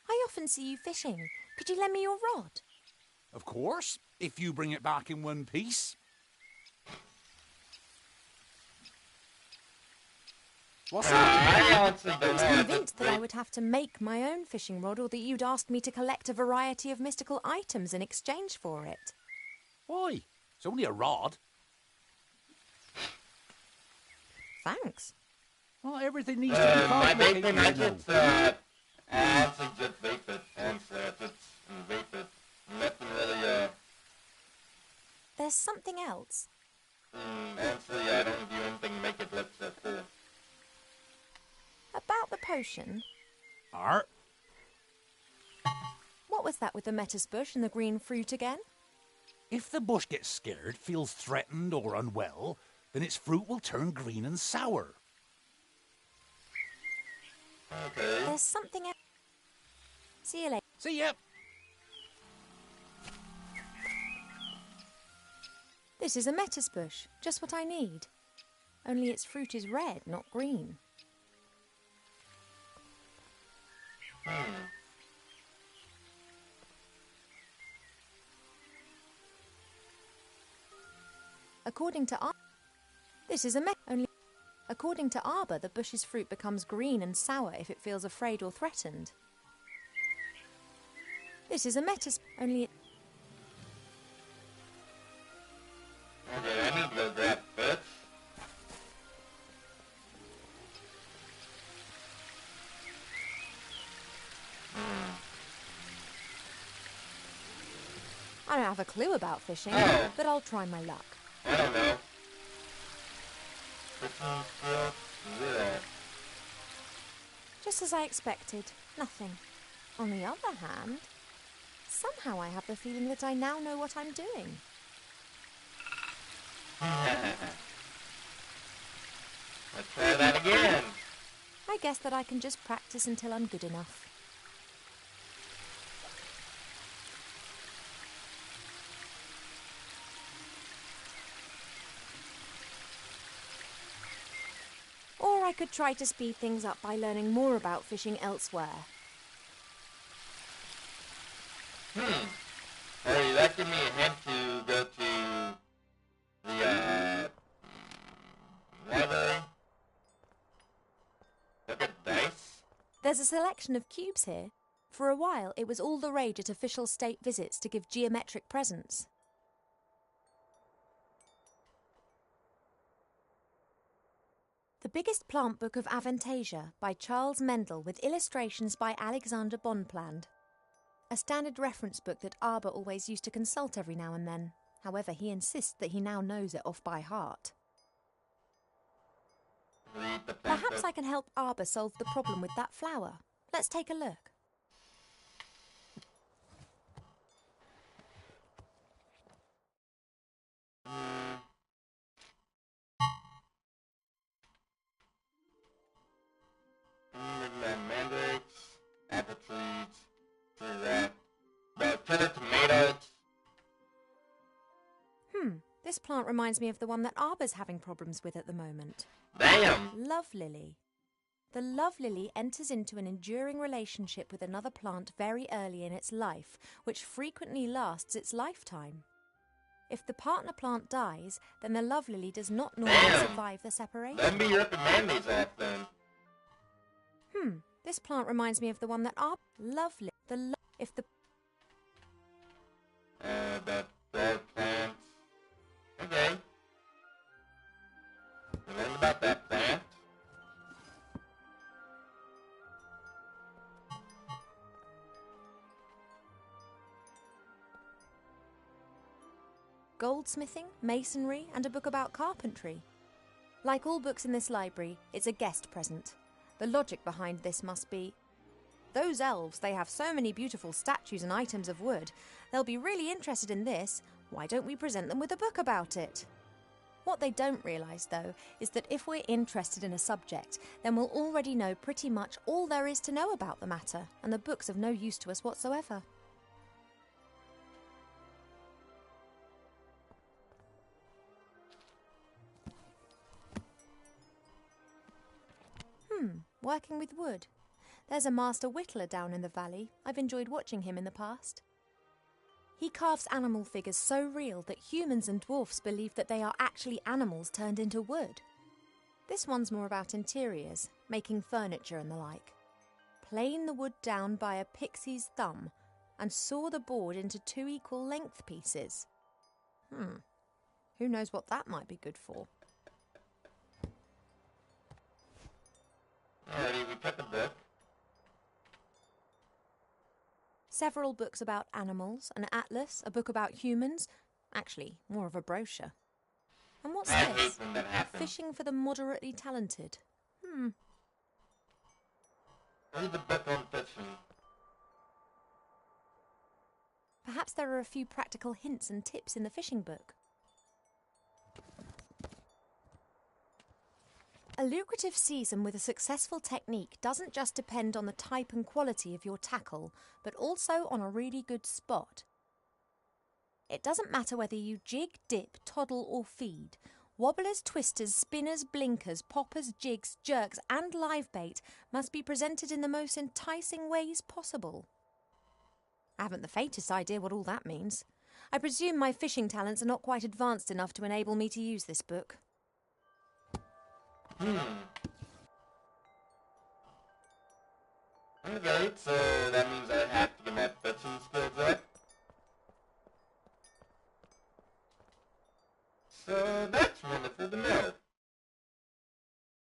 I often see you fishing. Could you lend me your rod? Of course, if you bring it back in one piece. What's that? I was convinced that I would have to make my own fishing rod or that you'd ask me to collect a variety of mystical items in exchange for it. Why? It's only a rod. Thanks. Well, everything needs to be complicated. I just, honestly just vape it. Honestly, I just vape it. Nothing really, There's something else. honestly, I don't do anything to make it look so cool. About the potion. Art? What was that with the lettuce bush and the green fruit again? If the bush gets scared, feels threatened or unwell, then its fruit will turn green and sour. Okay. There's something else. See you later. See ya. This is a lettuce bush, just what I need. Only its fruit is red, not green. According to According to Arbor, the bush's fruit becomes green and sour if it feels afraid or threatened. This is a lettuce, only Okay, I need to go grab fish. I don't have a clue about fishing, Oh. but I'll try my luck. I don't know. This is zero. Just as I expected, nothing. On the other hand, somehow I have the feeling that I now know what I'm doing. Let's try that again. I guess that I can just practice until I'm good enough. Or I could try to speed things up by learning more about fishing elsewhere. Hey, that give me a hint to go to the, library. Look at dice. There's a selection of cubes here. For a while, it was all the rage at official state visits to give geometric presents. The Biggest Plant Book of Avantasia by Charles Mendel with illustrations by Alexander Bonpland. A standard reference book that Arbor always used to consult every now and then. However, he insists that he now knows it off by heart. Read the Perhaps I can help Arbor solve the problem with that flower. Let's take a look. Mandrakes, apple trees, tree rat, tender tomatoes. This plant reminds me of the one that Arbor's having problems with at the moment. Damn! Love lily. The love lily enters into an enduring relationship with another plant very early in its life, which frequently lasts its lifetime. If the partner plant dies, then the love lily does not normally survive the separation. Let me rip the mayonnaise off then. This plant reminds me of the one that lovely. If the That plants. Okay. We learned about that plant. goldsmithing, masonry, and a book about carpentry. Like all books in this library, it's a guest present. The logic behind this must be, those elves, they have so many beautiful statues and items of wood. They'll be really interested in this. Why don't we present them with a book about it? What they don't realise, though, is that if we're interested in a subject, then we'll already know pretty much all there is to know about the matter, and the book's of no use to us whatsoever. Working with wood. There's a master whittler down in the valley. I've enjoyed watching him in the past. He carves animal figures so real that humans and dwarfs believe that they are actually animals turned into wood. This one's more about interiors, making furniture and the like. Plane the wood down by a pixie's thumb and saw the board into 2 equal length pieces. Who knows what that might be good for? Alrighty, we put the book. Several books about animals, an atlas, a book about humans. Actually, more of a brochure. And what's I hate this? when that happens. Fishing for the moderately talented. Read the book on fishing. Perhaps there are a few practical hints and tips in the fishing book. A lucrative season with a successful technique doesn't just depend on the type and quality of your tackle, but also on a really good spot. It doesn't matter whether you jig, dip, toddle or feed. Wobblers, twisters, spinners, blinkers, poppers, jigs, jerks and live bait must be presented in the most enticing ways possible. I haven't the faintest idea what all that means. I presume my fishing talents are not quite advanced enough to enable me to use this book. Okay, so that means I have to get my fishing skills up. So that's wonderful to know.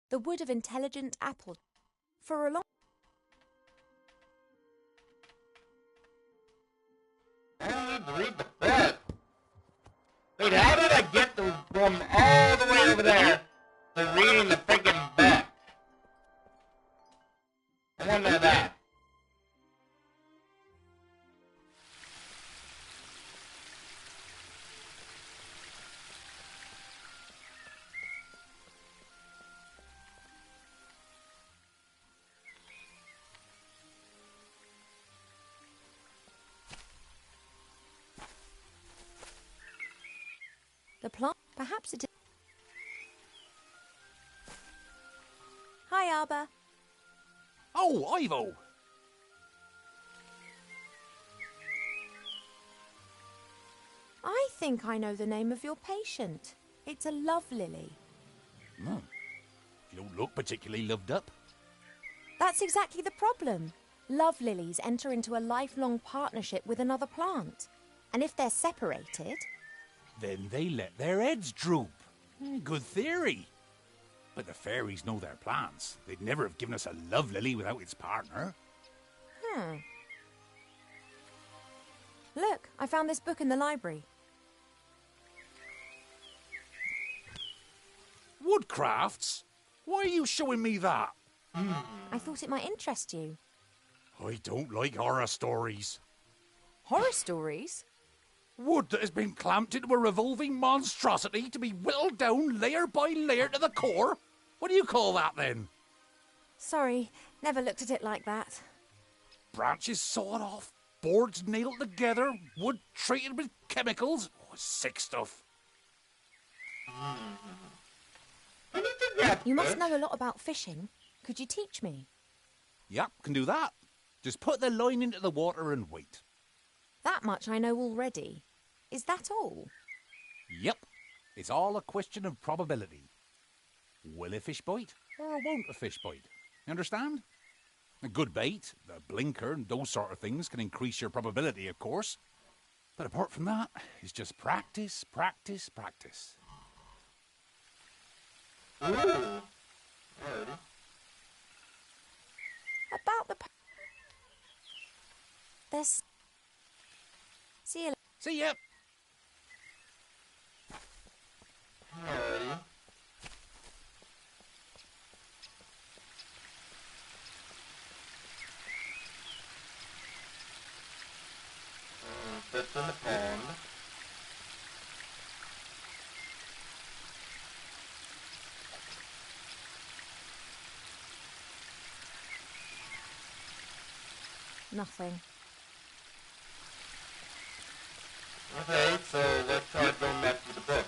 The wood of intelligent apple. For a long... I need to read the book. Wait, how did I get from all the way over there to reading the freaking book? I want to know that. The plant... Perhaps it is... Hi, Arbor. Oh, Ivo! I think I know the name of your patient. It's a love lily. You don't look particularly loved up. That's exactly the problem. Love lilies enter into a lifelong partnership with another plant. And if they're separated... Then they let their heads droop. Good theory. But the fairies know their plans. They'd never have given us a love lily without its partner. Look, I found this book in the library. Woodcrafts? Why are you showing me that? I thought it might interest you. I don't like horror stories. Horror stories? Wood that has been clamped into a revolving monstrosity to be whittled down layer by layer to the core? What do you call that, then? Sorry, never looked at it like that. Branches sawed off, boards nailed together, wood treated with chemicals. Oh, sick stuff. You must know a lot about fishing. Could you teach me? Yep, can do that. Just put the line into the water and wait. That much I know already. Is that all? Yep, it's all a question of probability. Will a fish bite or won't a fish bite? You understand? A good bait, the blinker and those sort of things can increase your probability, of course. But apart from that, it's just practice, practice, practice. Ooh. About the... There's... See you... See ya! Alrighty. Fish in the pond. Nothing. Okay, so let's try going back to the book.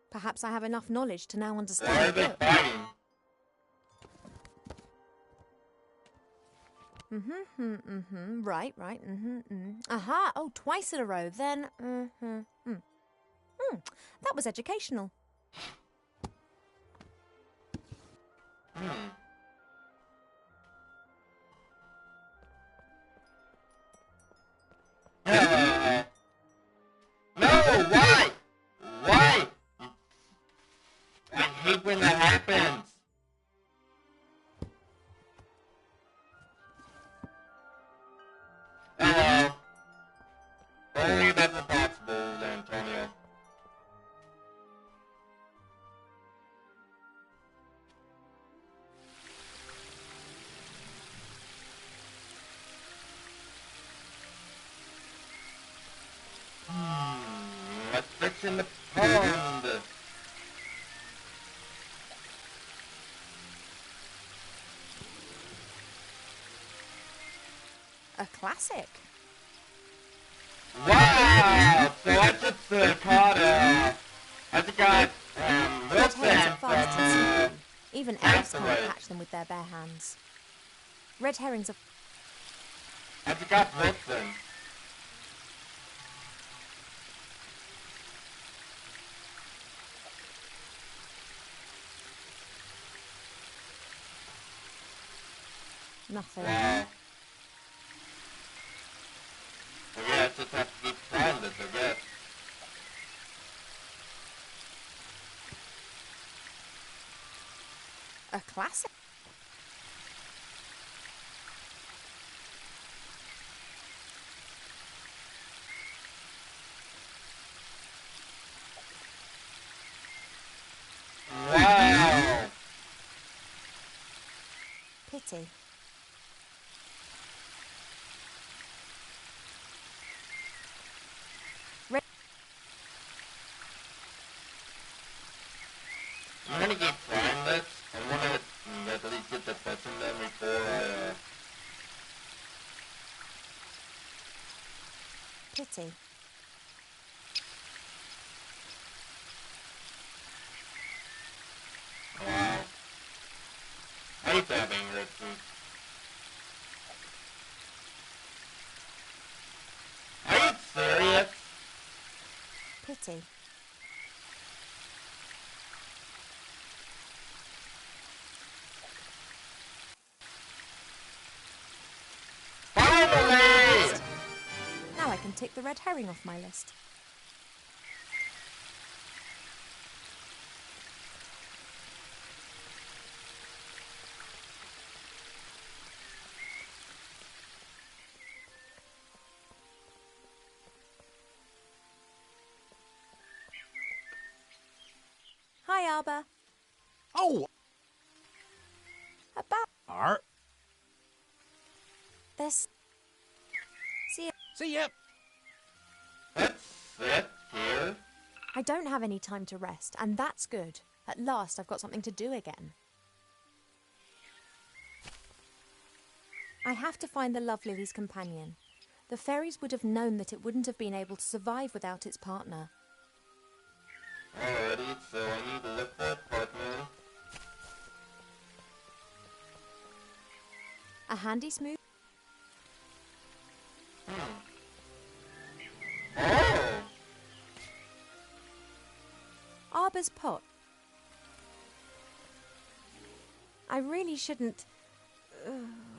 Perhaps I have enough knowledge to now Why are understand they the book. fighting? Right. Aha, oh, twice in a row, then, that was educational. No, why? Why? I hate when that happens. Hello. Only that's impossible, Antonio. Let's fix in the pond. A classic. Wow! So I just caught, I just got, Red Wilson herrings are fast and from, slippery. Even elves can't Castaway. catch them with their bare hands. Red herrings are... I just got Wilson. Nothing. Wow. So yeah, I just have to keep trying this, I guess. A classic. Wow! Pity. Red... I'm gonna keep trying this. I wanna at least get the question done before I, Pity. wow. I hate that being risky. Are you serious? Pity. Finally! Now I can tick the red herring off my list. Bye, Arbor. Oh! About Art. this. See ya. See ya. Let's sit here. I don't have any time to rest, and that's good. At last, I've got something to do again. I have to find the Love Lily's companion. The fairies would have known that it wouldn't have been able to survive without its partner. Alrighty, so I need to look for a partner. A handy smooth. Oh! Arbor's pot. I really shouldn't.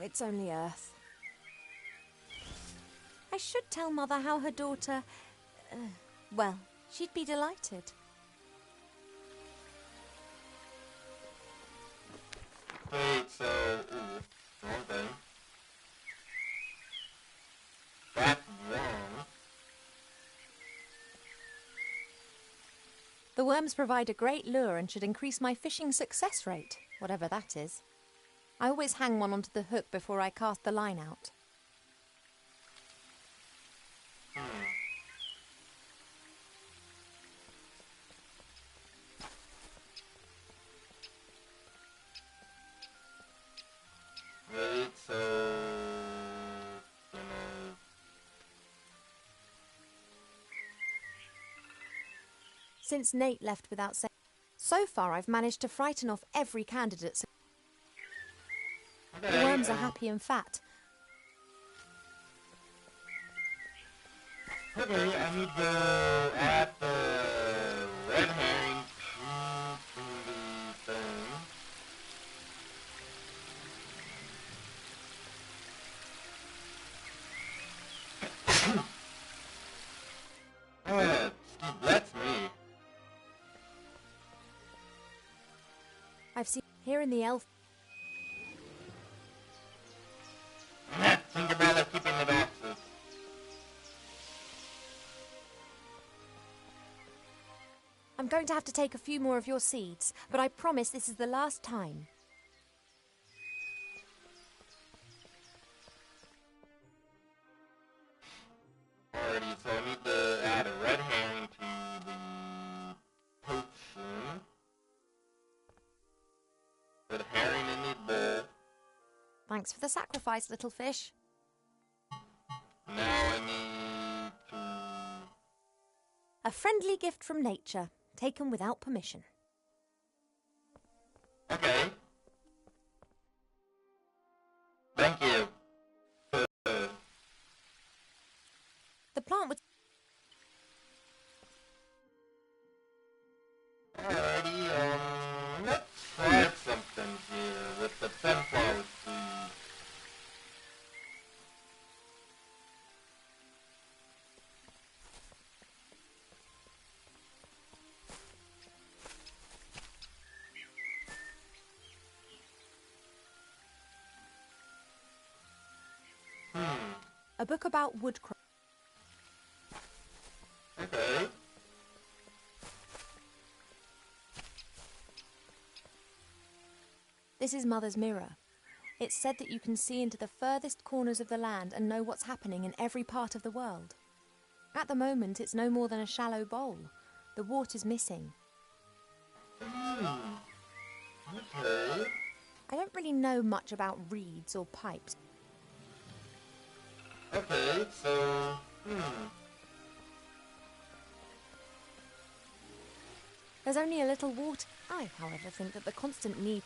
It's only Earth. I should tell Mother how her daughter. Well, she'd be delighted. Wait, so... wrong thing. That's wrong. The worms provide a great lure and should increase my fishing success rate, whatever that is. I always hang one onto the hook before I cast the line out. Wait, so... Since Nate left without saying... So far I've managed to frighten off every candidate. The worms are happy and fat. Okay, I need to add the red herring to the thing. That's me. I've seen here in the elf. Tinkerbell keeping the boxes. I'm going to have to take a few more of your seeds, but I promise this is the last time. Alrighty, so I need to add a red herring to the potion. Put a herring in the bowl. Thanks for the sacrifice, little fish. Now I need to... A friendly gift from nature, taken without permission. Okay. Thank you. The plant would... Alrighty, let's try something here with the sunflower seed. A book about woodcraft. Okay. This is Mother's mirror. It's said that you can see into the furthest corners of the land and know what's happening in every part of the world. At the moment, it's no more than a shallow bowl. The water's missing. Okay. I don't really know much about reeds or pipes. Okay, so... There's only a little water. I, however, think that the constant need...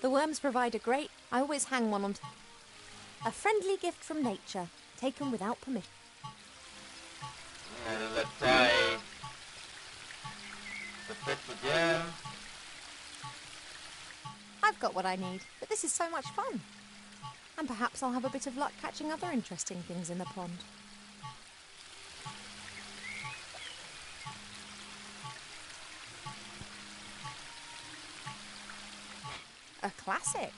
The worms provide a great... I always hang one on... A friendly gift from nature, taken without permission. Let's try the fix again. I've got what I need, but this is so much fun. And perhaps I'll have a bit of luck catching other interesting things in the pond. A classic.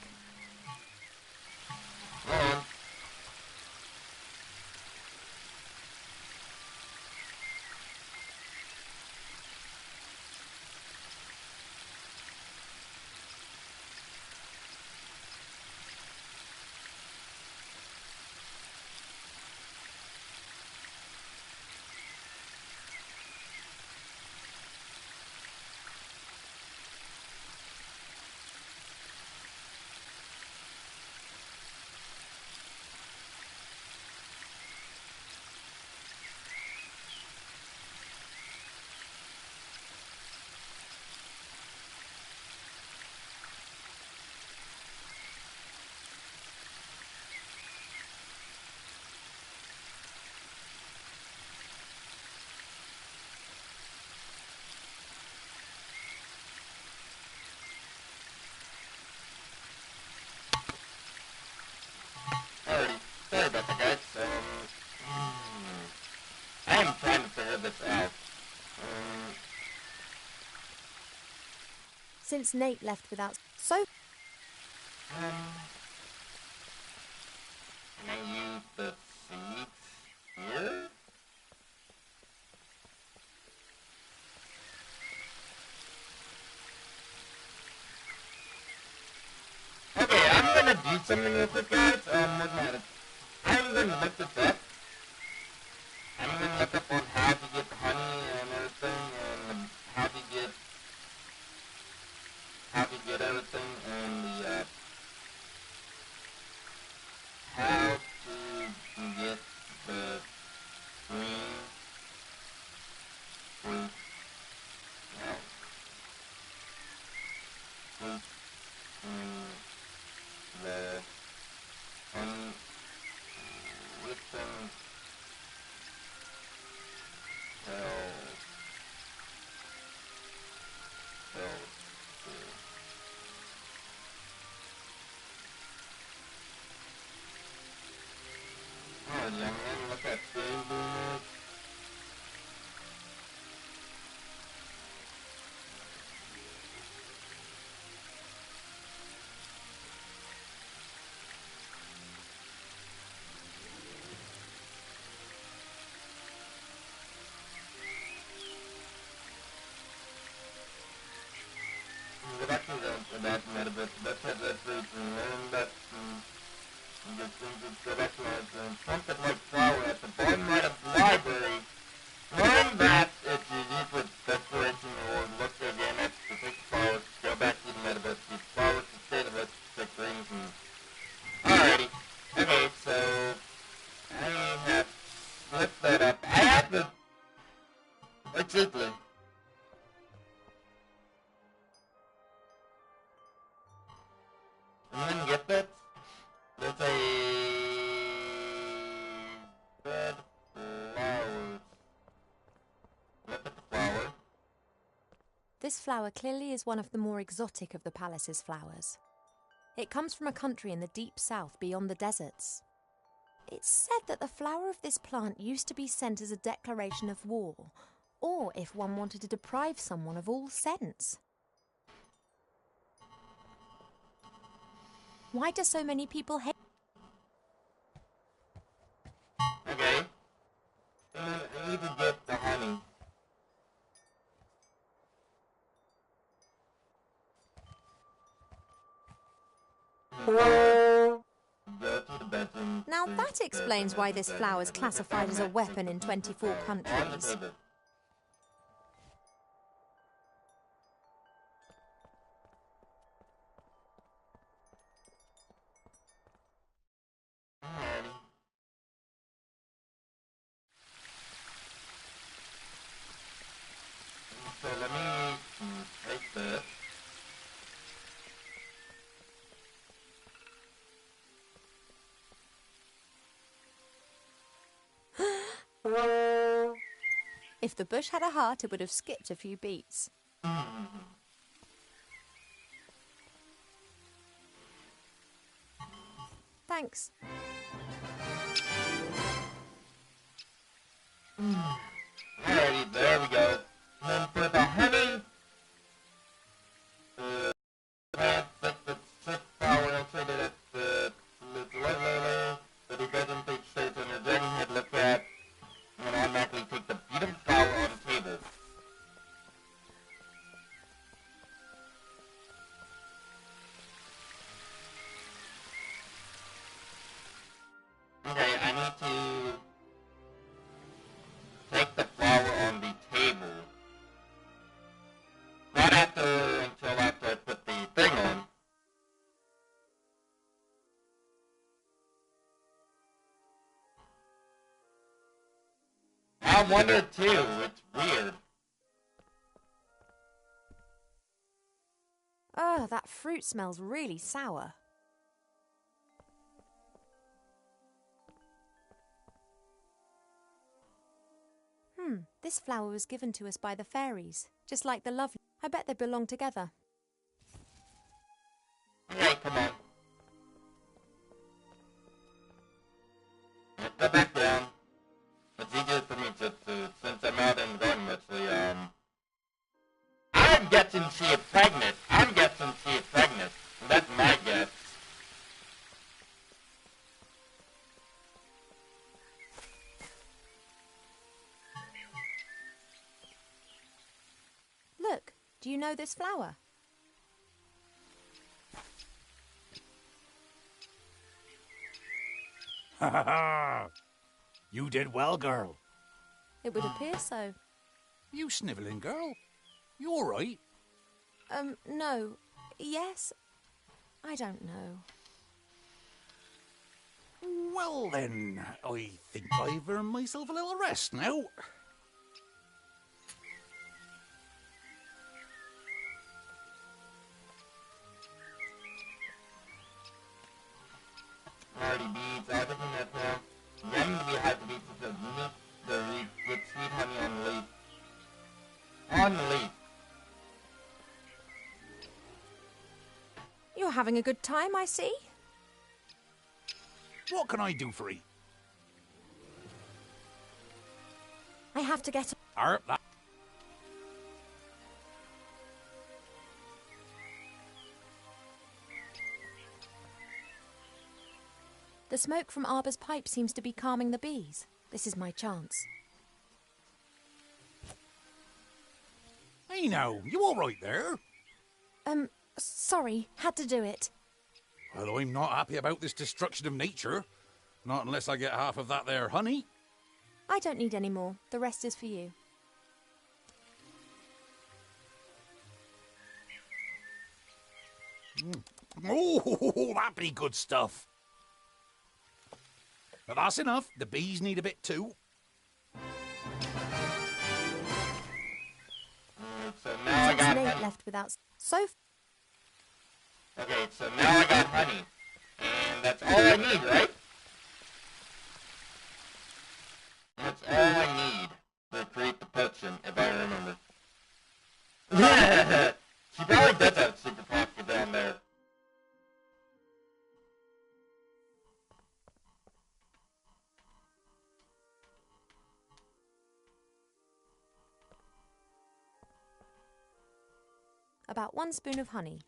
Since Nate left without... So... Can I use the seeds here? Okay, I'm gonna do something real quick, guys. I'm gonna look this up. I'm gonna look up on how to get honey and everything, and how to get everything, and how to get the green fruit, fruit, and the unwritten oh, young man, look at food. Go back to that metabit. That's it, that's it. And that's, go back to that, trumpet like flower at the bottom right of the library. Learn that if you use with desperation or look again at the six flowers, go back to the metabit, these flowers to stay the rest six rings, and... Alrighty. Okay, so... I have flipped that up. I have to... Exactly. And then get that. There's a red flower. Look at the flower. This flower clearly is one of the more exotic of the palace's flowers. It comes from a country in the deep south beyond the deserts. It's said that the flower of this plant used to be sent as a declaration of war, or if one wanted to deprive someone of all sense. Why do so many people hate... Okay. I need to get the honey. Go to the bedroom. Now that explains why this flower is classified as a weapon in 24 countries. So let me take this. If the bush had a heart, it would have skipped a few beats. Thanks. Alrighty, there we go. And then for the honey, the flower inside it, the lily, that he doesn't take straight on the dragon head look at, and automatically take the beautiful flower on the table. Okay, I need to take the flower on the table. Not until after I put the thing on. I wonder too, it's weird. Ugh, that fruit smells really sour. This flower was given to us by the fairies, just like the lovely... I bet they belong together. Okay, come on. Let's go back down. It's easier for me to since I'm out in the garden, actually, I'm getting she pregnant. I Do you know this flower? Ha ha ha! You did well, girl. It would appear so. You snivelling, girl? You all right? No. Yes. I don't know. Well then, I think I've earned myself a little rest now. Alrighty, beads, everything that's now. Then we have the beads that meet the leaf with sweet honey on the leaf. On the leaf. You're having a good time, I see. What can I do for you? I have to get... That. The smoke from Arbor's pipe seems to be calming the bees. This is my chance. Hey now, you all right there? Sorry, had to do it. Well, I'm not happy about this destruction of nature. Not unless I get half of that there honey. I don't need any more. The rest is for you. Oh, that'd be good stuff. But that's enough. The bees need a bit too. So now I got Snake honey. left without... So... Okay, so now I got honey. And that's all I need, right? That's all I need to create the potion, if I remember. She probably does have super pocket down there. About 1 spoon of honey.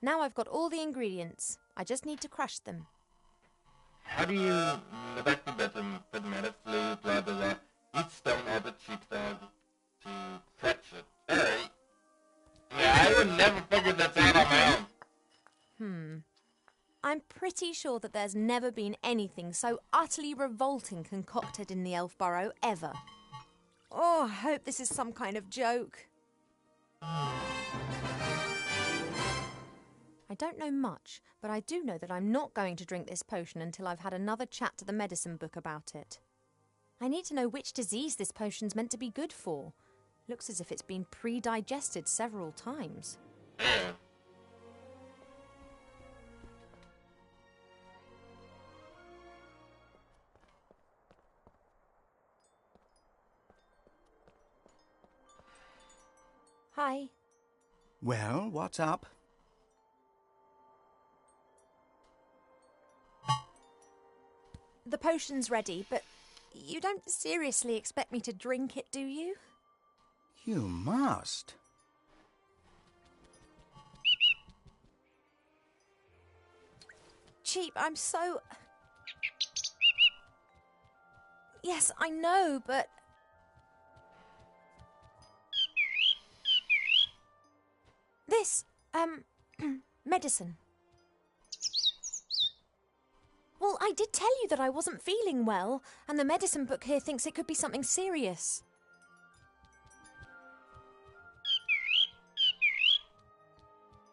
Now I've got all the ingredients. I just need to crush them. How do you neglect the bedroom for the minute flu, blah blah blah. Each stone has a cheap dog to catch it. Alright. Yeah, I would never figure this out on my own. I'm pretty sure that there's never been anything so utterly revolting concocted in the Elf Burrow ever. Oh, I hope this is some kind of joke. I don't know much, but I do know that I'm not going to drink this potion until I've had another chat to the medicine book about it. I need to know which disease this potion's meant to be good for. Looks as if it's been pre-digested several times. Hi. Well, what's up? The potion's ready, but you don't seriously expect me to drink it, do you? You must. Cheap, I'm so... Yes, I know, but... This, medicine. Well, I did tell you that I wasn't feeling well, and the medicine book here thinks it could be something serious.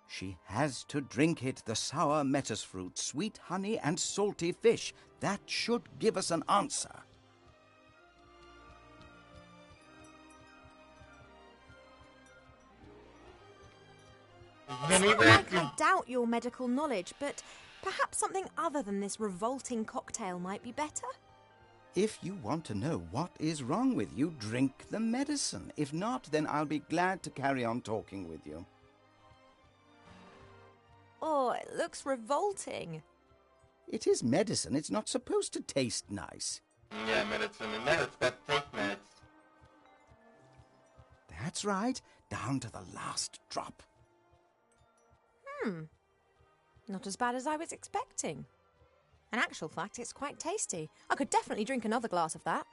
She has to drink it, the sour metis fruit, sweet honey and salty fish. That should give us an answer. It's not like I doubt your medical knowledge, but perhaps something other than this revolting cocktail might be better? If you want to know what is wrong with you, drink the medicine. If not, then I'll be glad to carry on talking with you. Oh, it looks revolting. It is medicine. It's not supposed to taste nice. Yeah, medicine, and then it's got take meds. That's right. Down to the last drop. Not as bad as I was expecting. In actual fact, it's quite tasty. I could definitely drink another glass of that.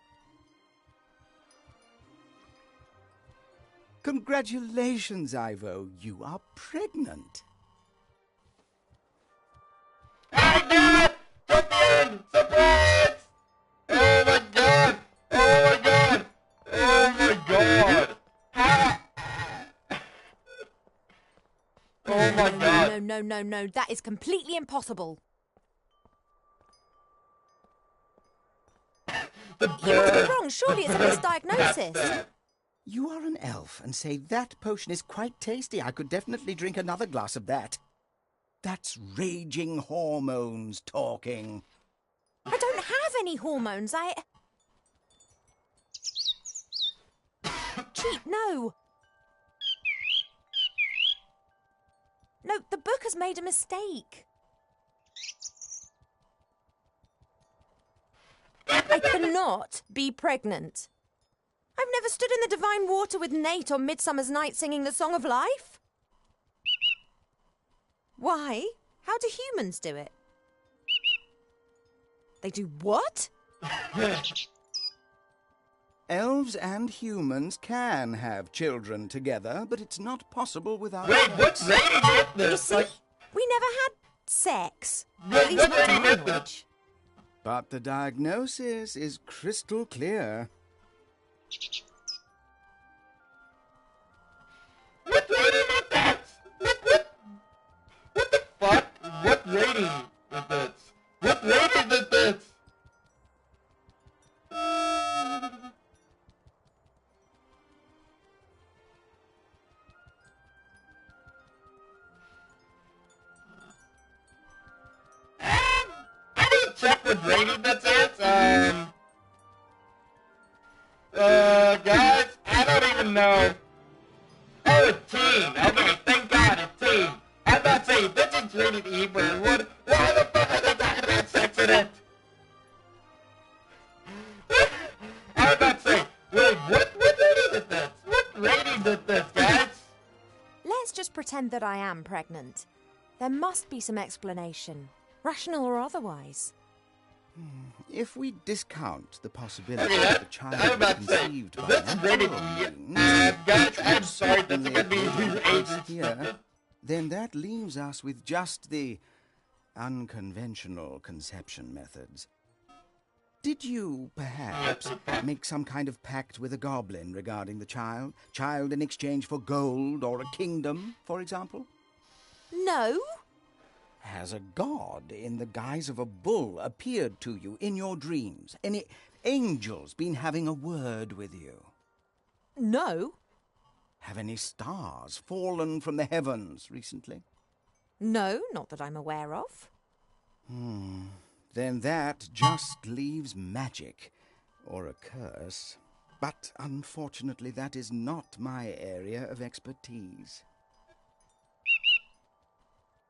Congratulations, Ivo. You are pregnant. I did it! Champion! Surprise! Oh my god! Oh my god! Oh my god! Oh my god! No. That is completely impossible. You must be wrong. Surely it's a misdiagnosis. You are an elf and say that potion is quite tasty. I could definitely drink another glass of that. That's raging hormones talking. I don't have any hormones. Cheat, no. No, the book has made a mistake. I cannot be pregnant. I've never stood in the divine water with Nate on Midsummer's Night singing the Song of Life. Why? How do humans do it? They do what? Elves and humans can have children together, but it's not possible without Wait, sex. what's rating it? You see, we never had sex. At least not to my knowledge. But the diagnosis is crystal clear. What rating is that? What the fuck? What rating is this? What rating is this? I didn't check what rating that's at. Guys, I don't even know. Oh, it's teen. Okay, thank God it's teen. I'm about to say, this is rated E, but why the fuck are they talking about sex in it? I'm about to say, wait, what rating is this? What rating is this, guys? Let's just pretend that I am pregnant. There must be some explanation, rational or otherwise. If we discount the possibility Okay, that the child I'm about was to say, conceived by this is rated natural E. means, Guys, I'm sorry, this is gonna be certainly ages. here, then that leaves us with just the unconventional conception methods. Did you, perhaps, make some kind of pact with a goblin regarding the child? Child in exchange for gold or a kingdom, for example? No. Has a god in the guise of a bull appeared to you in your dreams? Any angels been having a word with you? No. Have any stars fallen from the heavens recently? No, not that I'm aware of. Then that just leaves magic, or a curse. But unfortunately, that is not my area of expertise.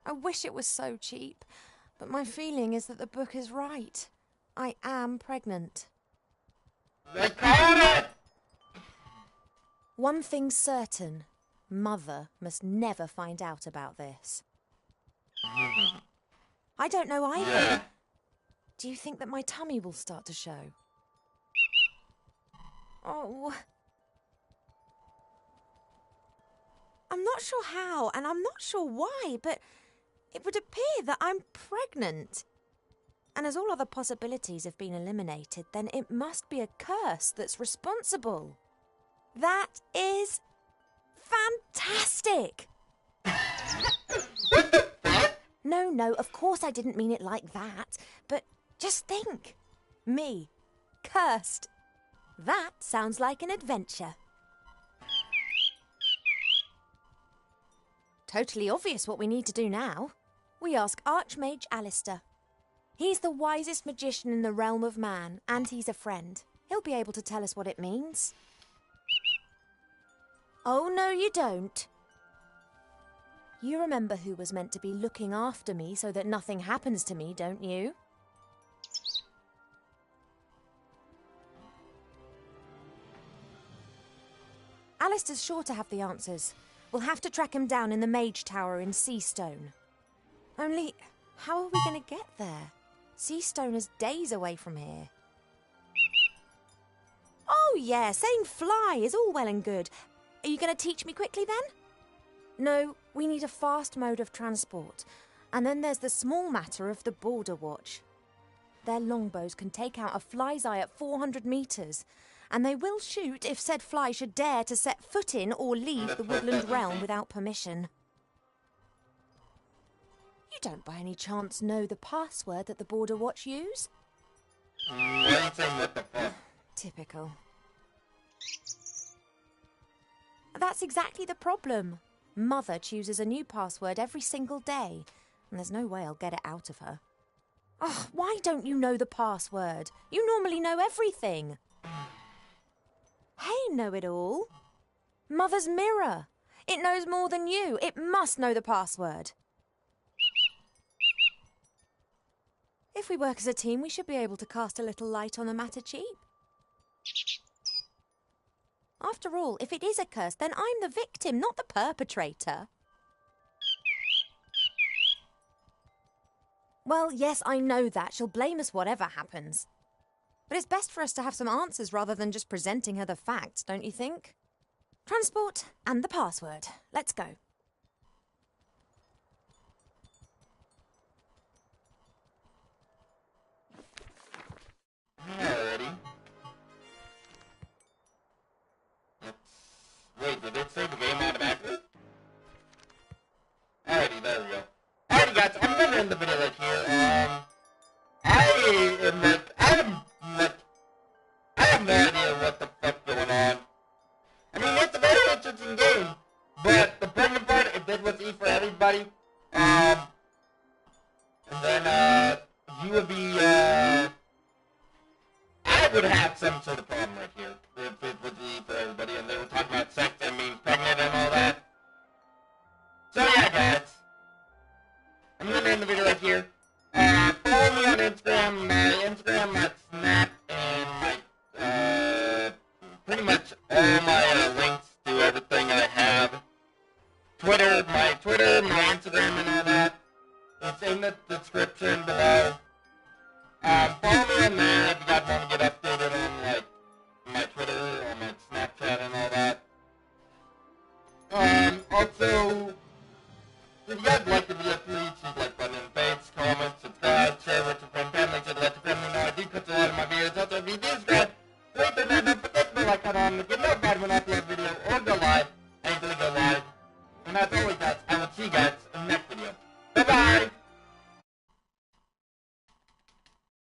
I wish it was so cheap, but my feeling is that the book is right. I am pregnant. They called it! One thing's certain. Mother must never find out about this. I don't know either. Yeah. Do you think that my tummy will start to show? Oh. I'm not sure how, and I'm not sure why, but it would appear that I'm pregnant. And as all other possibilities have been eliminated, then it must be a curse that's responsible. That is fantastic! No, of course I didn't mean it like that. But just think. Me, cursed. That sounds like an adventure. Totally obvious what we need to do now. We ask Archmage Alistair. He's the wisest magician in the realm of man, and he's a friend. He'll be able to tell us what it means. Oh, no, you don't. You remember who was meant to be looking after me so that nothing happens to me, don't you? Alistair's sure to have the answers. We'll have to track him down in the Mage Tower in Seastone. Only, how are we going to get there? Seastone is days away from here. Oh, yeah, saying fly is all well and good. Are you going to teach me quickly then? No, we need a fast mode of transport. And then there's the small matter of the border watch. Their longbows can take out a fly's eye at 400 metres, and they will shoot if said fly should dare to set foot in or leave the woodland realm without permission. You don't by any chance know the password that the border watch use? Typical. That's exactly the problem. Mother chooses a new password every single day, and there's no way I'll get it out of her. Oh, why don't you know the password? You normally know everything. Hey, know-it-all. Mother's mirror. It knows more than you. It must know the password. If we work as a team, we should be able to cast a little light on the matter cheap. After all, if it is a curse, then I'm the victim, not the perpetrator. Well, yes, I know that. She'll blame us whatever happens. But it's best for us to have some answers rather than just presenting her the facts, don't you think? Transport and the password. Let's go. Alrighty. Wait, did it save the game automatically? Alrighty, there we go. Alrighty guys, I'm gonna end the video right here. I have no idea what the fuck's going on. I mean, it's a very interesting game, but the important part, it did what's E for everybody. And then, you would be, I would have some sort of problem right here if it was E for everybody, and they were talking about sex and being pregnant and all that. So yeah, guys, I'm gonna end the video right here. Follow me on Instagram, my Snap, and my, pretty much all my links to everything I have. Twitter, my Instagram, and all that. It's in the description below. Follow me on there if you guys want to get updated on, like, my Twitter or my Snapchat and all that. Also, if you guys like the video, please hit the like button in face, comment, subscribe, share with your friend, family, so let your family know I do put a lot of my videos. Also, if you do subscribe, click the bell, put that bell icon on to get notified when I upload a video or go live, and go live. And as always, guys, I will see you guys